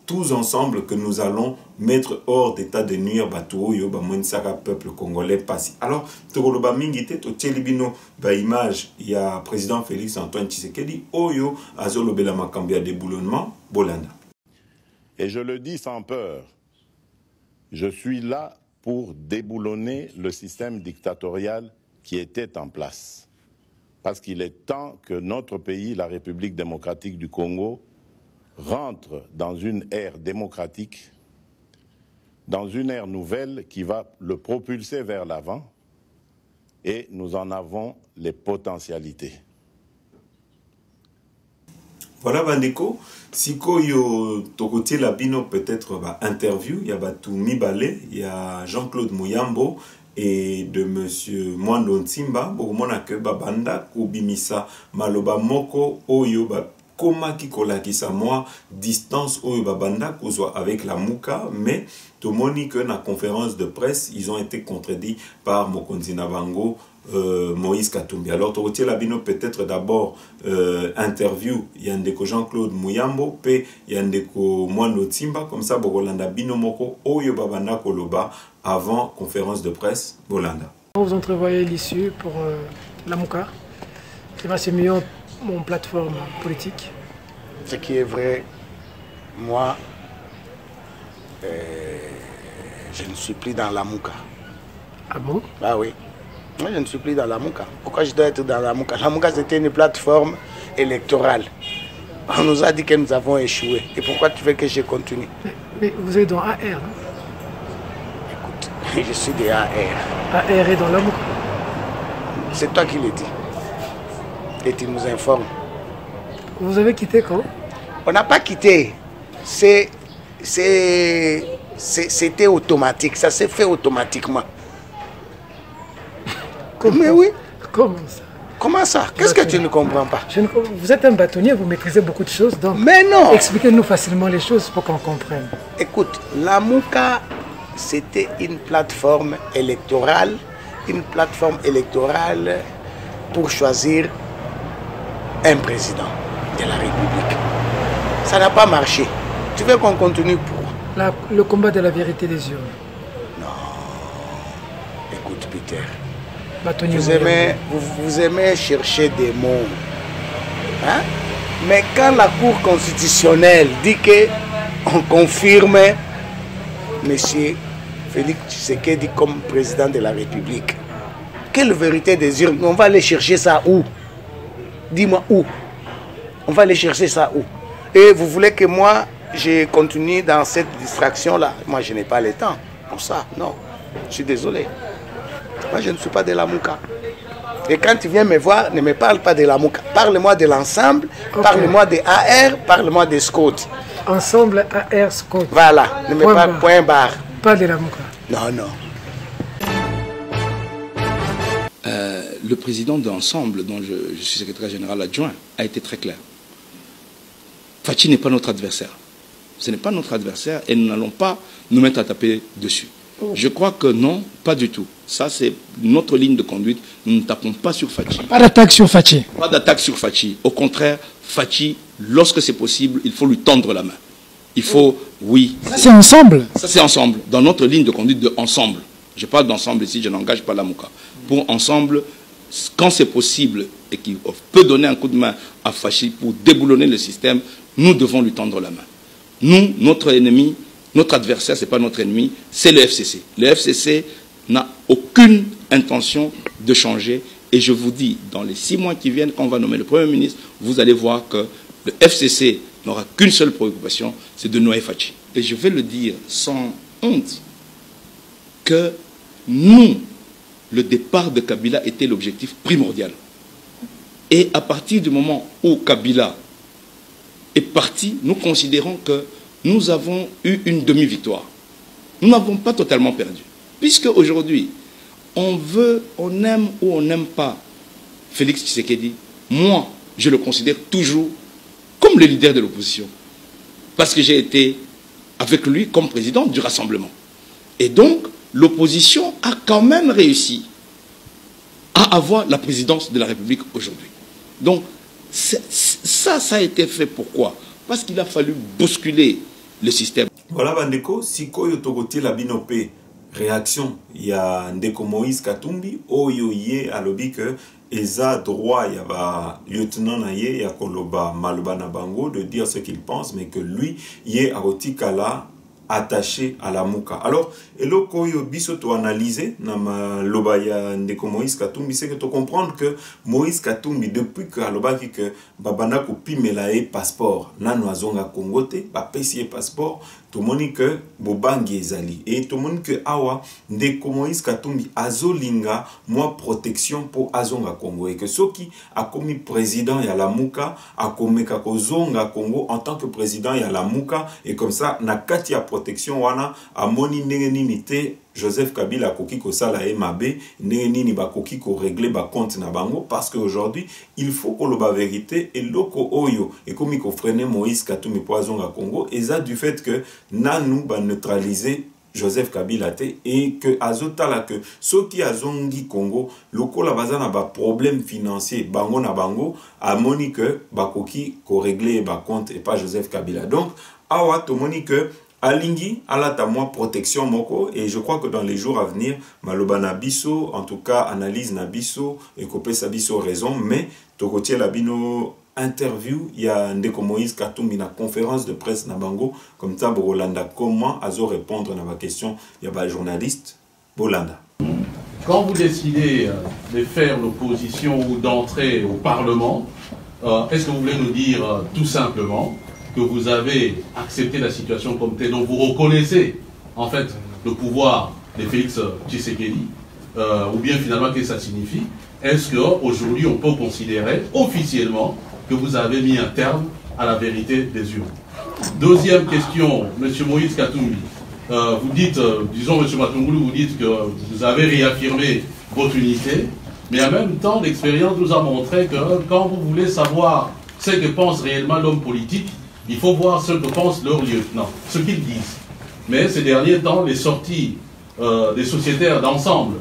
tous ensemble que nous allons mettre hors d'état de nuire bateau Oyo monisa peuple congolais passe. Alors, Tokoloba Mingite, to Tchelibino, image, il y a président Félix Antoine Tshisekedi, Oyo, Azolobela Makambia déboulonnement, Bolanda. Et je le dis sans peur, je suis là pour déboulonner le système dictatorial qui était en place. Parce qu'il est temps que notre pays, la République démocratique du Congo, rentre dans une ère démocratique, dans une ère nouvelle qui va le propulser vers l'avant, et nous en avons les potentialités. Voilà Bandeko, si yo tokotie la bino peut-être interview, il y a tout Mibale, il y a Jean-Claude Mouyambo et de monsieur Mwando Ntimba, bokomona ke banda kubimisa maloba moko oyo koma kikolakisa moi distance oyo banda kozwa avec la Mouka, mais tomoni que na conférence de presse, ils ont été contredits par Mokonzi Nabango, Moïse Katumbi. Alors, tu la bino peut-être d'abord interview Yandeko Jean-Claude Mouyambo, pe Yandeko Mwando Ntimba, comme ça, Bokolanda bino moko oyo babanda koloba avant conférence de presse, Bolanda. Vous entrevoyez l'issue pour la Mouka, qui va se mieux mon plateforme politique. Ce qui est vrai, moi, je ne suis plus dans la Mouka. Ah bon? Ah oui. Moi, je ne suis plus dans la Mouka. Pourquoi je dois être dans la Mouka? La Mouka, c'était une plateforme électorale. On nous a dit que nous avons échoué. Et pourquoi tu veux que je continue? Mais vous êtes dans AR, non? Écoute, je suis des AR. AR est dans la Mouka. C'est toi qui le dis. Et tu nous informes. Vous avez quitté quand? On n'a pas quitté. C'était automatique. Ça s'est fait automatiquement. Comment? Mais oui. Comment ça? Comment ça? Qu'est-ce que tu ne comprends pas? Vous êtes un bâtonnier, vous maîtrisez beaucoup de choses. Donc mais non! Expliquez-nous facilement les choses pour qu'on comprenne. Écoute, la Mouka, c'était une plateforme électorale. Une plateforme électorale pour choisir un président de la République. Ça n'a pas marché. Tu veux qu'on continue pour? Le combat de la vérité des urnes. Non. Écoute, Peter. Vous aimez chercher des mots. Hein? Mais quand la Cour constitutionnelle dit qu'on confirme M. Félix Tshisekedi comme président de la République, quelle vérité des urnes? On va aller chercher ça où? Dis-moi où? On va aller chercher ça où? Et vous voulez que moi, je continue dans cette distraction-là? Moi, je n'ai pas le temps pour ça. Non, je suis désolé. Moi, je ne suis pas de la Mouka. Et quand tu viens me voir, ne me parle pas de la Mouka. Parle-moi de l'ensemble, okay. Parle-moi des AR, parle-moi des scouts. Ensemble, AR, scouts. Voilà, ne me parle point barre. Pas de la Mouka. Non, non. Le président d'Ensemble, dont je suis secrétaire général adjoint, a été très clair. Fachi n'est pas notre adversaire. Ce n'est pas notre adversaire et nous n'allons pas nous mettre à taper dessus. Je crois que non, pas du tout. Ça, c'est notre ligne de conduite. Nous ne tapons pas sur Fachi. Pas d'attaque sur Fachi. Pas d'attaque sur Fachi. Au contraire, Fachi, lorsque c'est possible, il faut lui tendre la main. Il faut, oui. Ça, c'est ensemble. Ça, c'est ensemble. Dans notre ligne de conduite de ensemble. Je parle d'ensemble ici, je n'engage pas la Mouka. Pour ensemble, quand c'est possible et qu'il peut donner un coup de main à Fachi pour déboulonner le système, nous devons lui tendre la main. Nous, notre ennemi, notre adversaire, ce n'est pas notre ennemi, c'est le FCC. Le FCC n'a aucune intention de changer. Et je vous dis, dans les 6 mois qui viennent, quand on va nommer le Premier ministre, vous allez voir que le FCC n'aura qu'une seule préoccupation, c'est de noyer Fachi. Et je vais le dire sans honte, que nous, le départ de Kabila était l'objectif primordial. Et à partir du moment où Kabila est parti, nous considérons que nous avons eu une demi-victoire. Nous n'avons pas totalement perdu. Puisque aujourd'hui, on veut, on aime ou on n'aime pas Félix Tshisekedi, moi, je le considère toujours comme le leader de l'opposition. Parce que j'ai été avec lui comme président du Rassemblement. Et donc, l'opposition a quand même réussi à avoir la présidence de la République aujourd'hui. Donc, ça a été fait pourquoi? Parce qu'il a fallu bousculer le système. Voilà, Bandeko, si koyo togoti la binope réaction, il y a Ndeko Moïse Katumbi, oyo ye alobi que eza droit, il y a lieutenant naye, ya koloba maloba na bango de dire ce qu'il pense, mais que lui, ye arotikala attaché à la Mouka. Alors, eloko yo biso to analyser na maloba ya Ndeko Moïse Katumbi, c'est que tu comprendre que Moïse Katumbi, depuis que alobaki que babana ko pimela e passeport, nanu azonga Congo te, ba pesi passeport, tout le monde que bobangi ezali. Et tout le monde que awa Ndeko Moïse Katumbi azolinga moi protection pour azonga Congo. Et que ceux qui a commis président ya la Mouka, a commis kakozonga Congo en tant que président ya la Mouka, et comme ça, na kati ya protection wana, a moni nite Joseph Kabila koki ko sala e mabe, nini ba koki ko régler ba compte na bango, parce qu'aujourd'hui, il faut que la vérité et loko oyo, et comme ko freiner Moïse Katumbi poisonga Congo, et ça du fait que nanou ba neutraliser Joseph Kabila te, et que azotala que ceux qui azongi Congo, loko la bazana ba problème financier, bango na bango, a moni que ba koki ko régler ba compte et pas Joseph Kabila. Donc, awa to moni que Alingi, alata moi protection moko, et je crois que dans les jours à venir, maloba nabiso, en tout cas analyse nabiso, et copé sabiso raison, mais tokotie labino interview il y a Ndeko Moïse Katumbi na conférence de presse na bango comme ça Bolanda comment azo répondre à ma question il y a journaliste Bolanda. Quand vous décidez de faire l'opposition ou d'entrer au Parlement, est-ce que vous voulez nous dire tout simplement que vous avez accepté la situation comme telle, donc vous reconnaissez en fait le pouvoir de Félix Tshisekedi, ou bien finalement qu'est-ce que ça signifie? Est-ce qu'aujourd'hui on peut considérer officiellement que vous avez mis un terme à la vérité des urnes? Deuxième question, M. Moïse Katumbi. Vous dites, disons M. Matungulu, vous dites que vous avez réaffirmé votre unité, mais en même temps, l'expérience nous a montré que quand vous voulez savoir ce que pense réellement l'homme politique, il faut voir ce que pense leur lieutenant, ce qu'ils disent. Mais ces derniers temps, les sorties des sociétaires d'ensemble,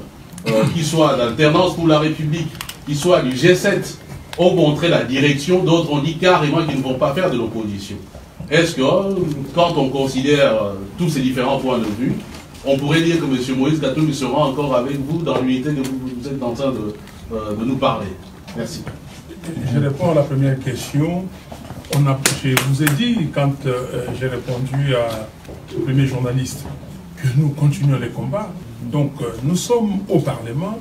qui soient d'Alternance pour la République, qui soient du G7, ont montré la direction, d'autres ont dit carrément qu'ils ne vont pas faire de l'opposition. Est-ce que, quand on considère tous ces différents points de vue, on pourrait dire que M. Moïse Katumbi sera encore avec vous dans l'unité que vous êtes en train de nous parler? Merci. Je réponds à la première question. Je vous ai dit, quand j'ai répondu au premier journaliste, que nous continuons les combats. Donc, nous sommes au Parlement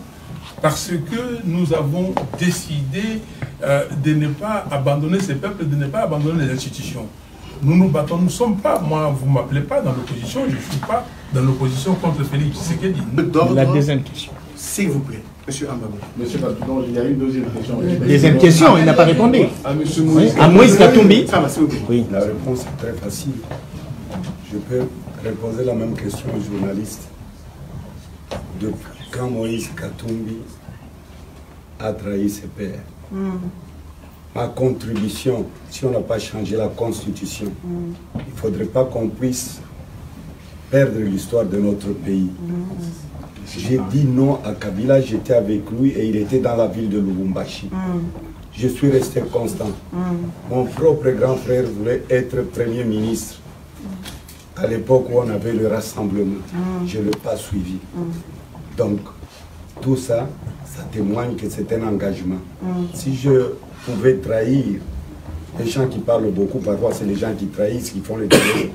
parce que nous avons décidé de ne pas abandonner ces peuples, de ne pas abandonner les institutions. Nous nous battons, nous ne sommes pas, moi, vous ne m'appelez pas dans l'opposition, je ne suis pas dans l'opposition contre Félix Tshisekedi. La deuxième question. S'il vous plaît, M. Ambabou. Monsieur Katumbi, il y a une deuxième question. Deuxième question, il n'a pas répondu. À M. Moïse, à Moïse Katumbi. Ça va, s'il vous plaît. Oui. La réponse est très facile. Je peux reposer la même question aux journalistes. Depuis quand Moïse Katumbi a trahi ses pères, ma contribution, si on n'a pas changé la Constitution, il ne faudrait pas qu'on puisse perdre l'histoire de notre pays. J'ai dit non à Kabila, j'étais avec lui et il était dans la ville de Lubumbashi. Je suis resté constant. Mon propre grand frère voulait être Premier ministre à l'époque où on avait le rassemblement. Je ne l'ai pas suivi. Donc, tout ça, ça témoigne que c'est un engagement. Si je pouvais trahir, les gens qui parlent beaucoup, parfois c'est les gens qui trahissent, qui font les défauts.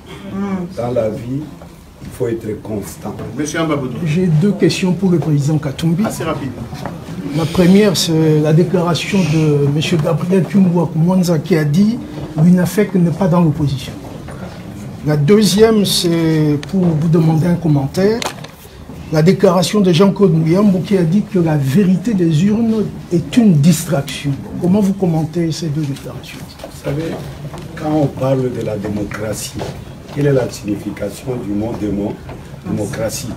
Dans la vie, il faut être constant. Monsieur Ambabou. J'ai deux questions pour le président Katumbi. Assez rapide. La première, c'est la déclaration de M. Gabriel Mwanza qui a dit « l'UNAFEC n'est pas dans l'opposition ». La deuxième, c'est pour vous demander un commentaire. La déclaration de Jean-Claude Muyambo qui a dit que la vérité des urnes est une distraction. Comment vous commentez ces deux déclarations? Vous savez, quand on parle de la démocratie, quelle est la signification du mot démocratie?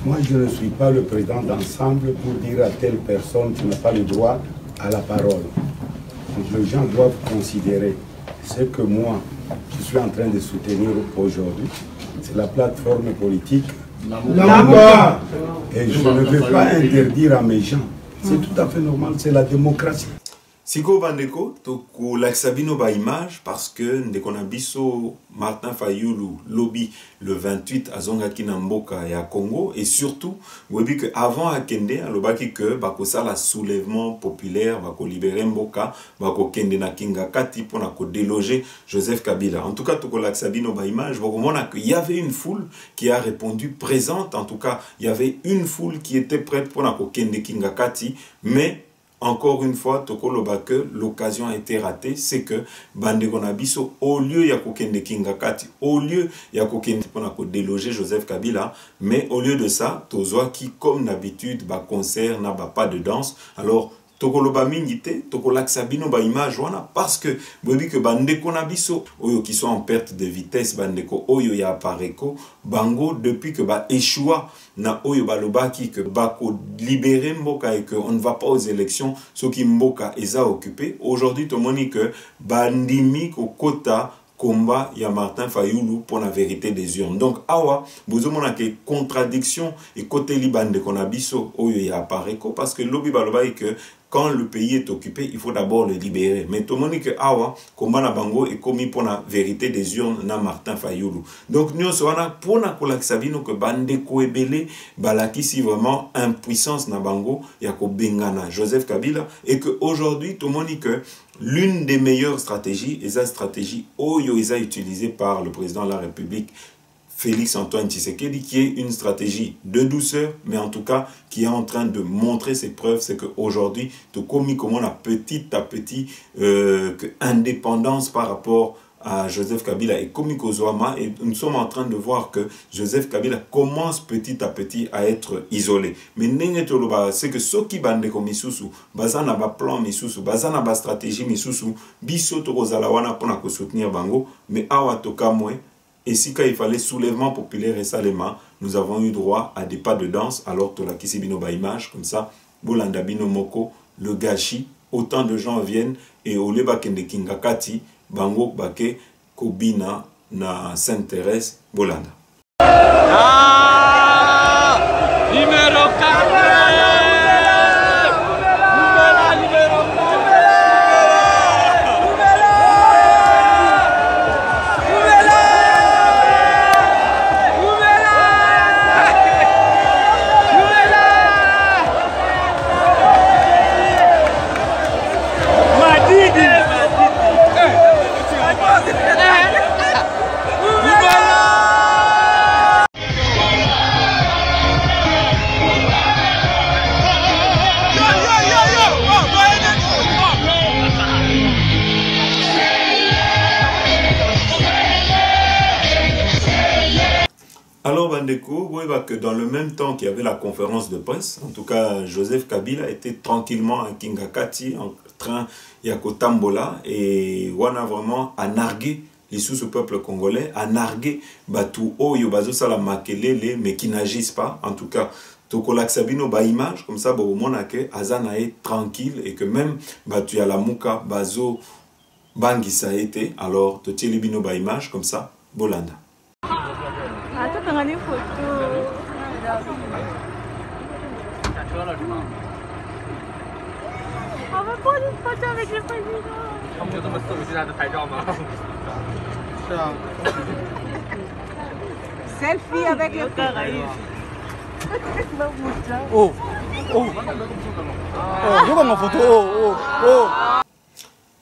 Moi, je ne suis pas le président d'ensemble pour dire à telle personne tu n'as pas le droit à la parole. Donc, les gens doivent considérer ce que moi, je suis en train de soutenir aujourd'hui. C'est la plateforme politique. Et je ne vais pas interdire à mes gens. C'est tout à fait normal, c'est la démocratie. Siko Bandeko, toko l'axabino ba image parce que ndeko na biso Martin Fayulu lobby le 28 à Zongaki na mboka ya Congo et surtout webi que avant akende alobaki que bakosa la soulèvement populaire bako libérer mboka bako kende na Kingakati pour na ko déloger Joseph Kabila. En tout cas toko l'axabino ba image bokomona que il y avait une foule qui a répondu présente, en tout cas il y avait une foule qui était prête pour na ko kende Kingakati, mais encore une fois, que l'occasion a été ratée, c'est que Bandeko na biso, au lieu ya kokende Kingakati, au lieu ya kokende pour déloger Joseph Kabila, mais au lieu de ça, Tozoa qui, comme d'habitude, ba concert, n'a pas de danse, alors tokoloba mingite, tokolaksabino ba image wana parce que bobi que bandeko na biso oyo qui sont en perte de vitesse bandeko oyo ya pareko bango depuis que ba échoua na oyo balobaki que bako libérer mboka et que on ne va pas aux élections ceux qui mboka eza occupé aujourd'hui to moni que bandimi ko kota combat ya Martin Fayulu pour la vérité des urnes. Donc awa bozomona ke contradiction et côté libande konabiso oyo ya pareko parce que lobi baloba que quand le pays est occupé, il faut d'abord le libérer. Mais tout le monde dit que awa, combat na bango est commis pour la vérité des urnes na Martin Fayulu. Donc nous sommes pour na kolakisabino que bande koebele balaki si vraiment impuissance na bango yako bengana Joseph Kabila et que aujourd'hui tout le monde dit que l'une des meilleures stratégies est la stratégie Oyo Isa utilisée par le président de la République Félix Antoine Tshisekedi, qui est une stratégie de douceur, mais en tout cas qui est en train de montrer ses preuves, c'est qu'aujourd'hui, tout comme on a petit à petit indépendance par rapport à Joseph Kabila et Komiko Zoama, et nous sommes en train de voir que Joseph Kabila commence petit à petit à être isolé. Mais c'est que ceux qui bandent comme Misusu, bazana ba plan Misusu, bazana ba stratégie Misusu, biso to rozalawana pour soutenir bango, mais awa toka mwe. Et si quand il fallait soulèvement populaire et Salema, nous avons eu droit à des pas de danse, alors que la Kisibino ba image, comme ça, Bolanda Bino Moko, le gâchis, autant de gens viennent, et au Leba Kende Kingakati, Bango Bake, Kobina, na Sainte-Thérèse, Bolanda. Numéro 4. Alors Bandeko, vous voyez que dans le même temps qu'il y avait la conférence de presse, en tout cas Joseph Kabila était tranquillement à Kingakati en train Yakotambola et on a vraiment à narguer les sous-peuple congolais, à narguer Batu Oyo Bazo Salamakele, mais qui n'agissent pas, en tout cas. Tokolak Sabino ba image, comme ça, au monde que Azana est tranquille et que même Batu Yalamuka Bazo Bangi ça a été, alors Totielibino ba image, comme ça, Bolanda. Attends, t'as une photo. On va prendre une photo avec le président. Selfie avec le président. Oh, oh, oh, photo, oh, oh.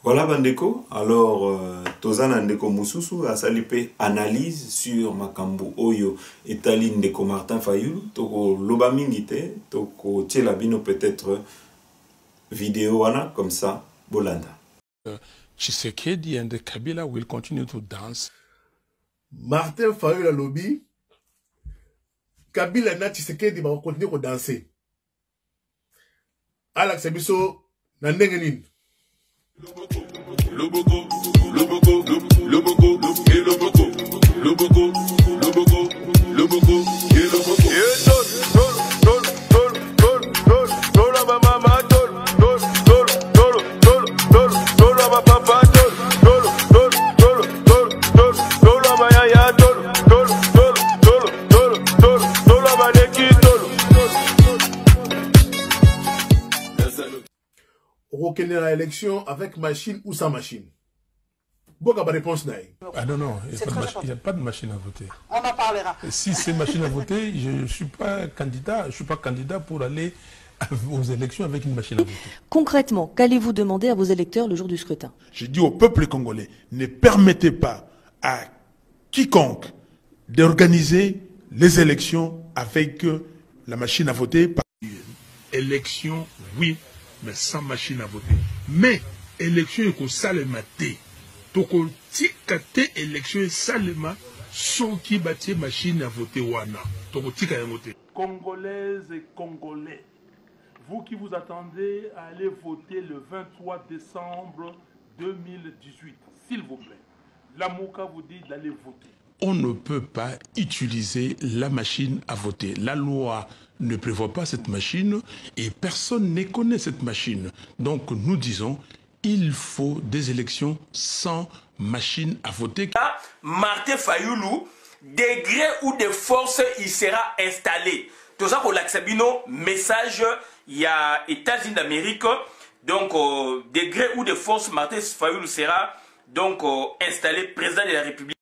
Voilà Bandeko, alors Tozana Ndeko Mususu a salipé analyse sur Makambu Oyo et Tali Ndeko Martin Fayulu, Toko Lobamingite, Toko Tchelabino peut-être vidéo wana comme ça, Bolanda. Tshisekedi and Kabila will continue to dance. Martin Fayulu lobby, Kabila na Tshisekedi va continuer à danser. Alex Ebiso na ndenge nini? Aucune élection avec machine ou sans machine. Bonne réponse naïe. Ah non, non, il n'y a pas de machine à voter. On en parlera. Si c'est machine à voter, je ne suis pas candidat pour aller aux élections avec une machine à voter. Concrètement, qu'allez-vous demander à vos électeurs le jour du scrutin? Je dis au peuple congolais, ne permettez pas à quiconque d'organiser les élections avec la machine à voter. Élection, oui, mais sans machine à voter. Mais élection est que ça le maté. Toko tika te élection est salema sans qui bâtit machine à voter wana. Toko tika ya voter. Congolaises et Congolais, vous qui vous attendez à aller voter le 23 décembre 2018, s'il vous plaît, la MOCA vous dit d'aller voter. On ne peut pas utiliser la machine à voter. La loi ne prévoit pas cette machine et personne ne connaît cette machine. Donc nous disons, il faut des élections sans machine à voter. Martin Fayulu, degré ou de force, il sera installé. Tout ça pour l'Axabino, message, il y a États-Unis d'Amérique, donc de gré ou de force, Martin Fayoulou sera donc installé président de la République.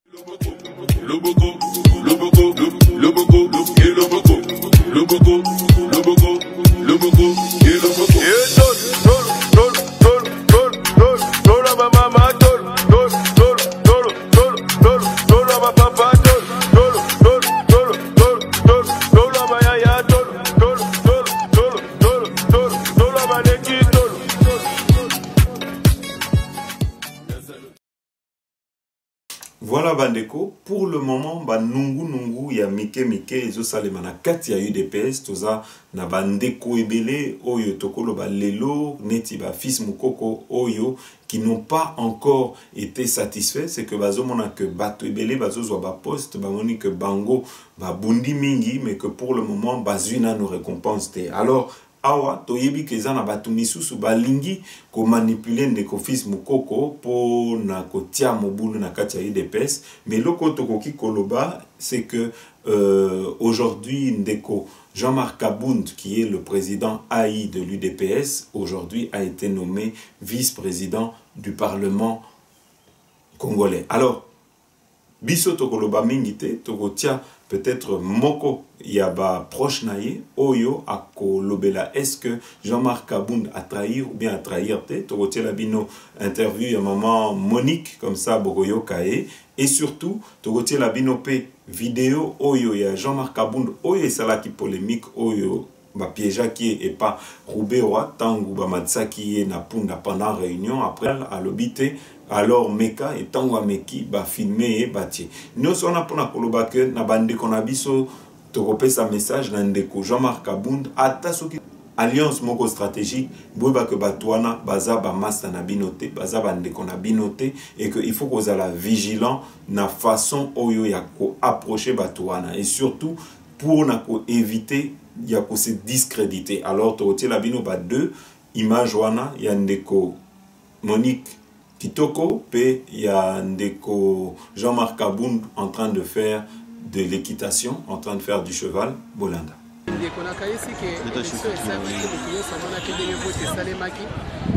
Voilà bandeko, pour le moment ba nungu ya mike ezo salema na kati ya UDPS toza na bandeko ebele oyo tokolo ba lelo neti ba fils mukoko oyo qui n'ont pas encore été satisfaits, c'est que bazomona que bato ebele bazozwa ba poste bamoni que bango ba bundi mingi mais que pour le moment bazuna nos récompenses te. Alors awa toyebi keza na batu misusu balingi ko manipuler ndeko fils mukoko po na kotia mobulu na kati ya UDPS, mais loko tokoki koloba c'est que aujourd'hui ndeko Jean-Marc Abound, qui est le président AI de l'UDPS, aujourd'hui a été nommé vice-président du Parlement congolais. Alors, biso tokoloba mingite tokotia peut-être moko yaba proche naye oyo akolobela est-ce que Jean-Marc Abound a trahi ou bien a trahir te tokotia la bino interview ya maman Monique comme ça bokoyo kae et surtout tokotia la bino pe vidéo oyo ya Jean-Marc Abound oyo esalaki polémique oyo ba piéja qui est pas Roubé Roi tangu ba matsaki na punda pendant réunion après à l'obité. Alors Meka et Tango Meki ba filmer et bâti. Nous on a pour na koloba que na bande qu'on a biso tokope sa message na ndeko Jean-Marc Abound ata soki alliance moko stratégique boba que batwana baza ba master na binoté baza bande qu'on a binoté et que il faut qu'on soit vigilant na façon oyo ya ko approcher batwana et surtout pour na ko éviter ya ko se discréditer. Alors tokote la bino ba deux images wana ya ndeko Monique Kitoko, pe ya ndeko Jean-Marc Abound en train de faire de l'équitation, en train de faire du cheval, Bolanda.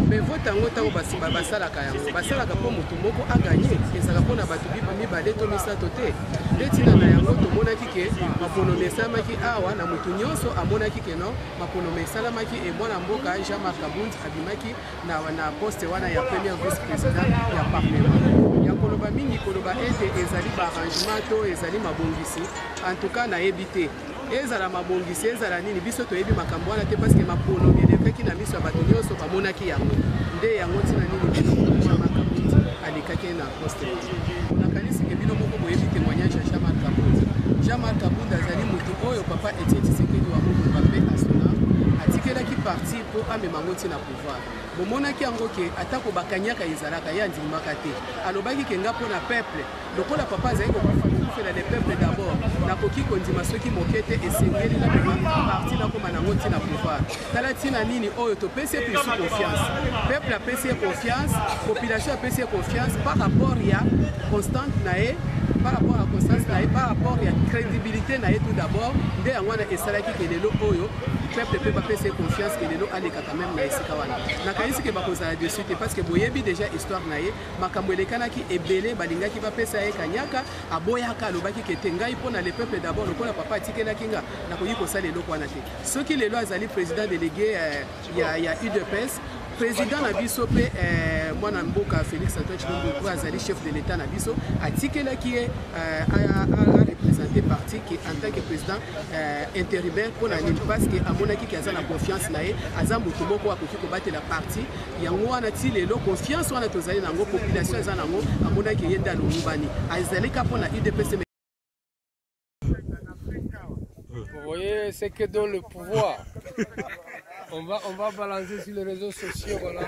Mais vote en autant basala kayango basala kapo mutu moko a gagné ezala pona batu mibale to misato te letina na yango to monaki ke mapono mesamaki awa na mutu nyonso amonaki ke no mapono mesalamaki e mwana mboka Jean-Marc Abound abimaki na poste wana ya premier vice président ya parlement ya koloba mingi koloba ete ezali ba arrangement to ezali mabongisi en tout cas na ebité ezala mabongisi ezala nini biso to yebi makambo wana te parce que mapono elekaki na miso ya bato nyonso bamonaki yango nde yango tina nini bino makabundi alikaki na poste nakanisi ke bino moko boyebi témoignage ya Jean-Marc Abound azali mutu oyo papa Etienne Tshisekedi wa Mulumba mpe asona atikelaki parti po amema ngo tina pouvoir bomonaki yango ke atako bakanyaka ezalaka ya ndimaka te alobaki ke nga mpona peuple lokola papa azali kokufela le peuple d'abord nakoki kondima soki moke te esengeli namema parti nakoma nango ntina pouvoir tala ntina nini oyo topesi ye plus confiance peuple apesi ye confiance population apesi ye confiance par rapport ya constante na ye par rapport à constance na ye par rapport ya crédibilité na ye tout d'abord nde yango wana esalaki ke lelo oyo peuple peut pas faire confiance que les lots allaient quand même na esika wana nakanisi ke bakozala dessus te parce que boyebi déjà histoire na ye makambo elekanaki ebele balingaki bapesa ye kanyaka aboyaka alobaki ke te ngai mpona le peuple d'abord lokola papa atikelaki nga nakoki kosala eloko wana te soki lelo azali président délégué ya UDPS président na biso pe mwana mboka Félix Antoine Tshilombo azali chef de l'état na biso atikelaki ye a représenté parti qui en tant que président intérimaire pour la nini parce que amonaki ki aza na confiance na ye aza mutu moko akoki kobatela parti yango wana ti lelo confiance wana tozali nango population eza nango amonaki ye nde alongubani azali ka mpona UDPS. Vous voyez, c'est que dans le pouvoir. On va balancer sur les réseaux sociaux, voilà.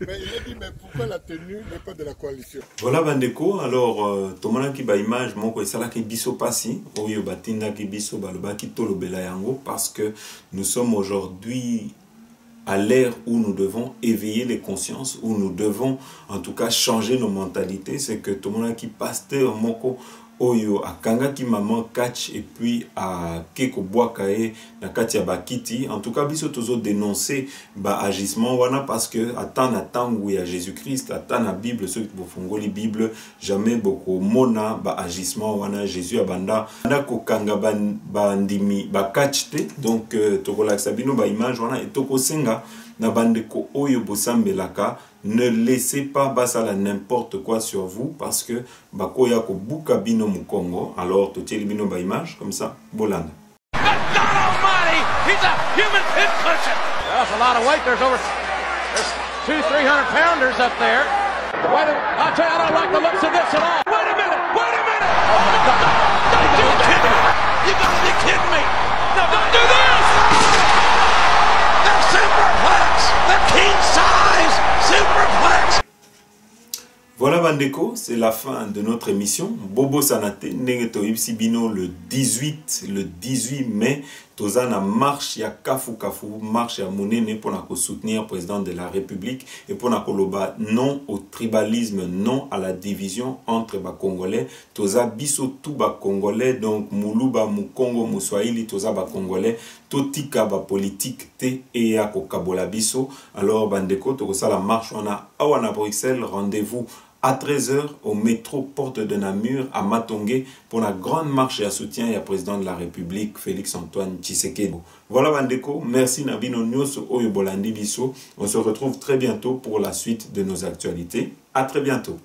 Mais il a dit, mais pourquoi la tenue n'est pas de la coalition? Voilà bandeko, alors tomona ki ba image moko esala ki biso pasi, oyo batinda ki biso balobaki tolobela yango parce que nous sommes aujourd'hui à l'ère où nous devons éveiller les consciences, où nous devons en tout cas changer nos mentalités. C'est que tomona ki pasteur moko oyo akangaki maman catch et puis à keko boakae na katia bakiti. En tout cas biso tozo dénoncer ba agissement wana parce que attend na tangu ya Jésus-Christ, attend na Bible ceux qui bofongoli Bible jamais beaucoup mona ba agissement wana Jésus abanda na ko kanga bandimi ba catch te. Donc tokola sabino ba image wana et toko senga na bandeko oyo bosambelaka. Ne laissez pas basala n'importe quoi sur vous parce que bakoya ko buka bino mu Congo. Alors to tieli bino ba image comme ça bolanda. God almighty, he's a human pincushion. That's a lot of weight. There's 200-300 pounders up there. Wait a minute. I'll tell you, I don't like the looks of this at all. Wait a minute. Oh my God. Don't you kidding me? You gotta be kidding me. No, don't do this. They're superplex. They're king size superplex. Voilà Bandeko, c'est la fin de notre émission. Bobo Sanate, Nengeto Ipsibino le 18 mai. Tozana marche ya Kafu marche ya Monene pour soutenir le président de la République et pour koloba non au tribalisme, non à la division entre les Congolais. Toza biso tout ba Congolais, donc Muluba, Mukongo, Muswahili, Toza ba Congolais, Totika ba politique te et ya kokabola biso. Alors Bandeko, toza la marche on a awana Bruxelles, rendez-vous à 13h au métro Porte de Namur à Matongé pour la grande marche et à soutien et à président de la République Félix-Antoine Tshisekedi. Voilà Bandeko, merci Nabino Nyoso Oyo Bolandi Biso. On se retrouve très bientôt pour la suite de nos actualités. À très bientôt.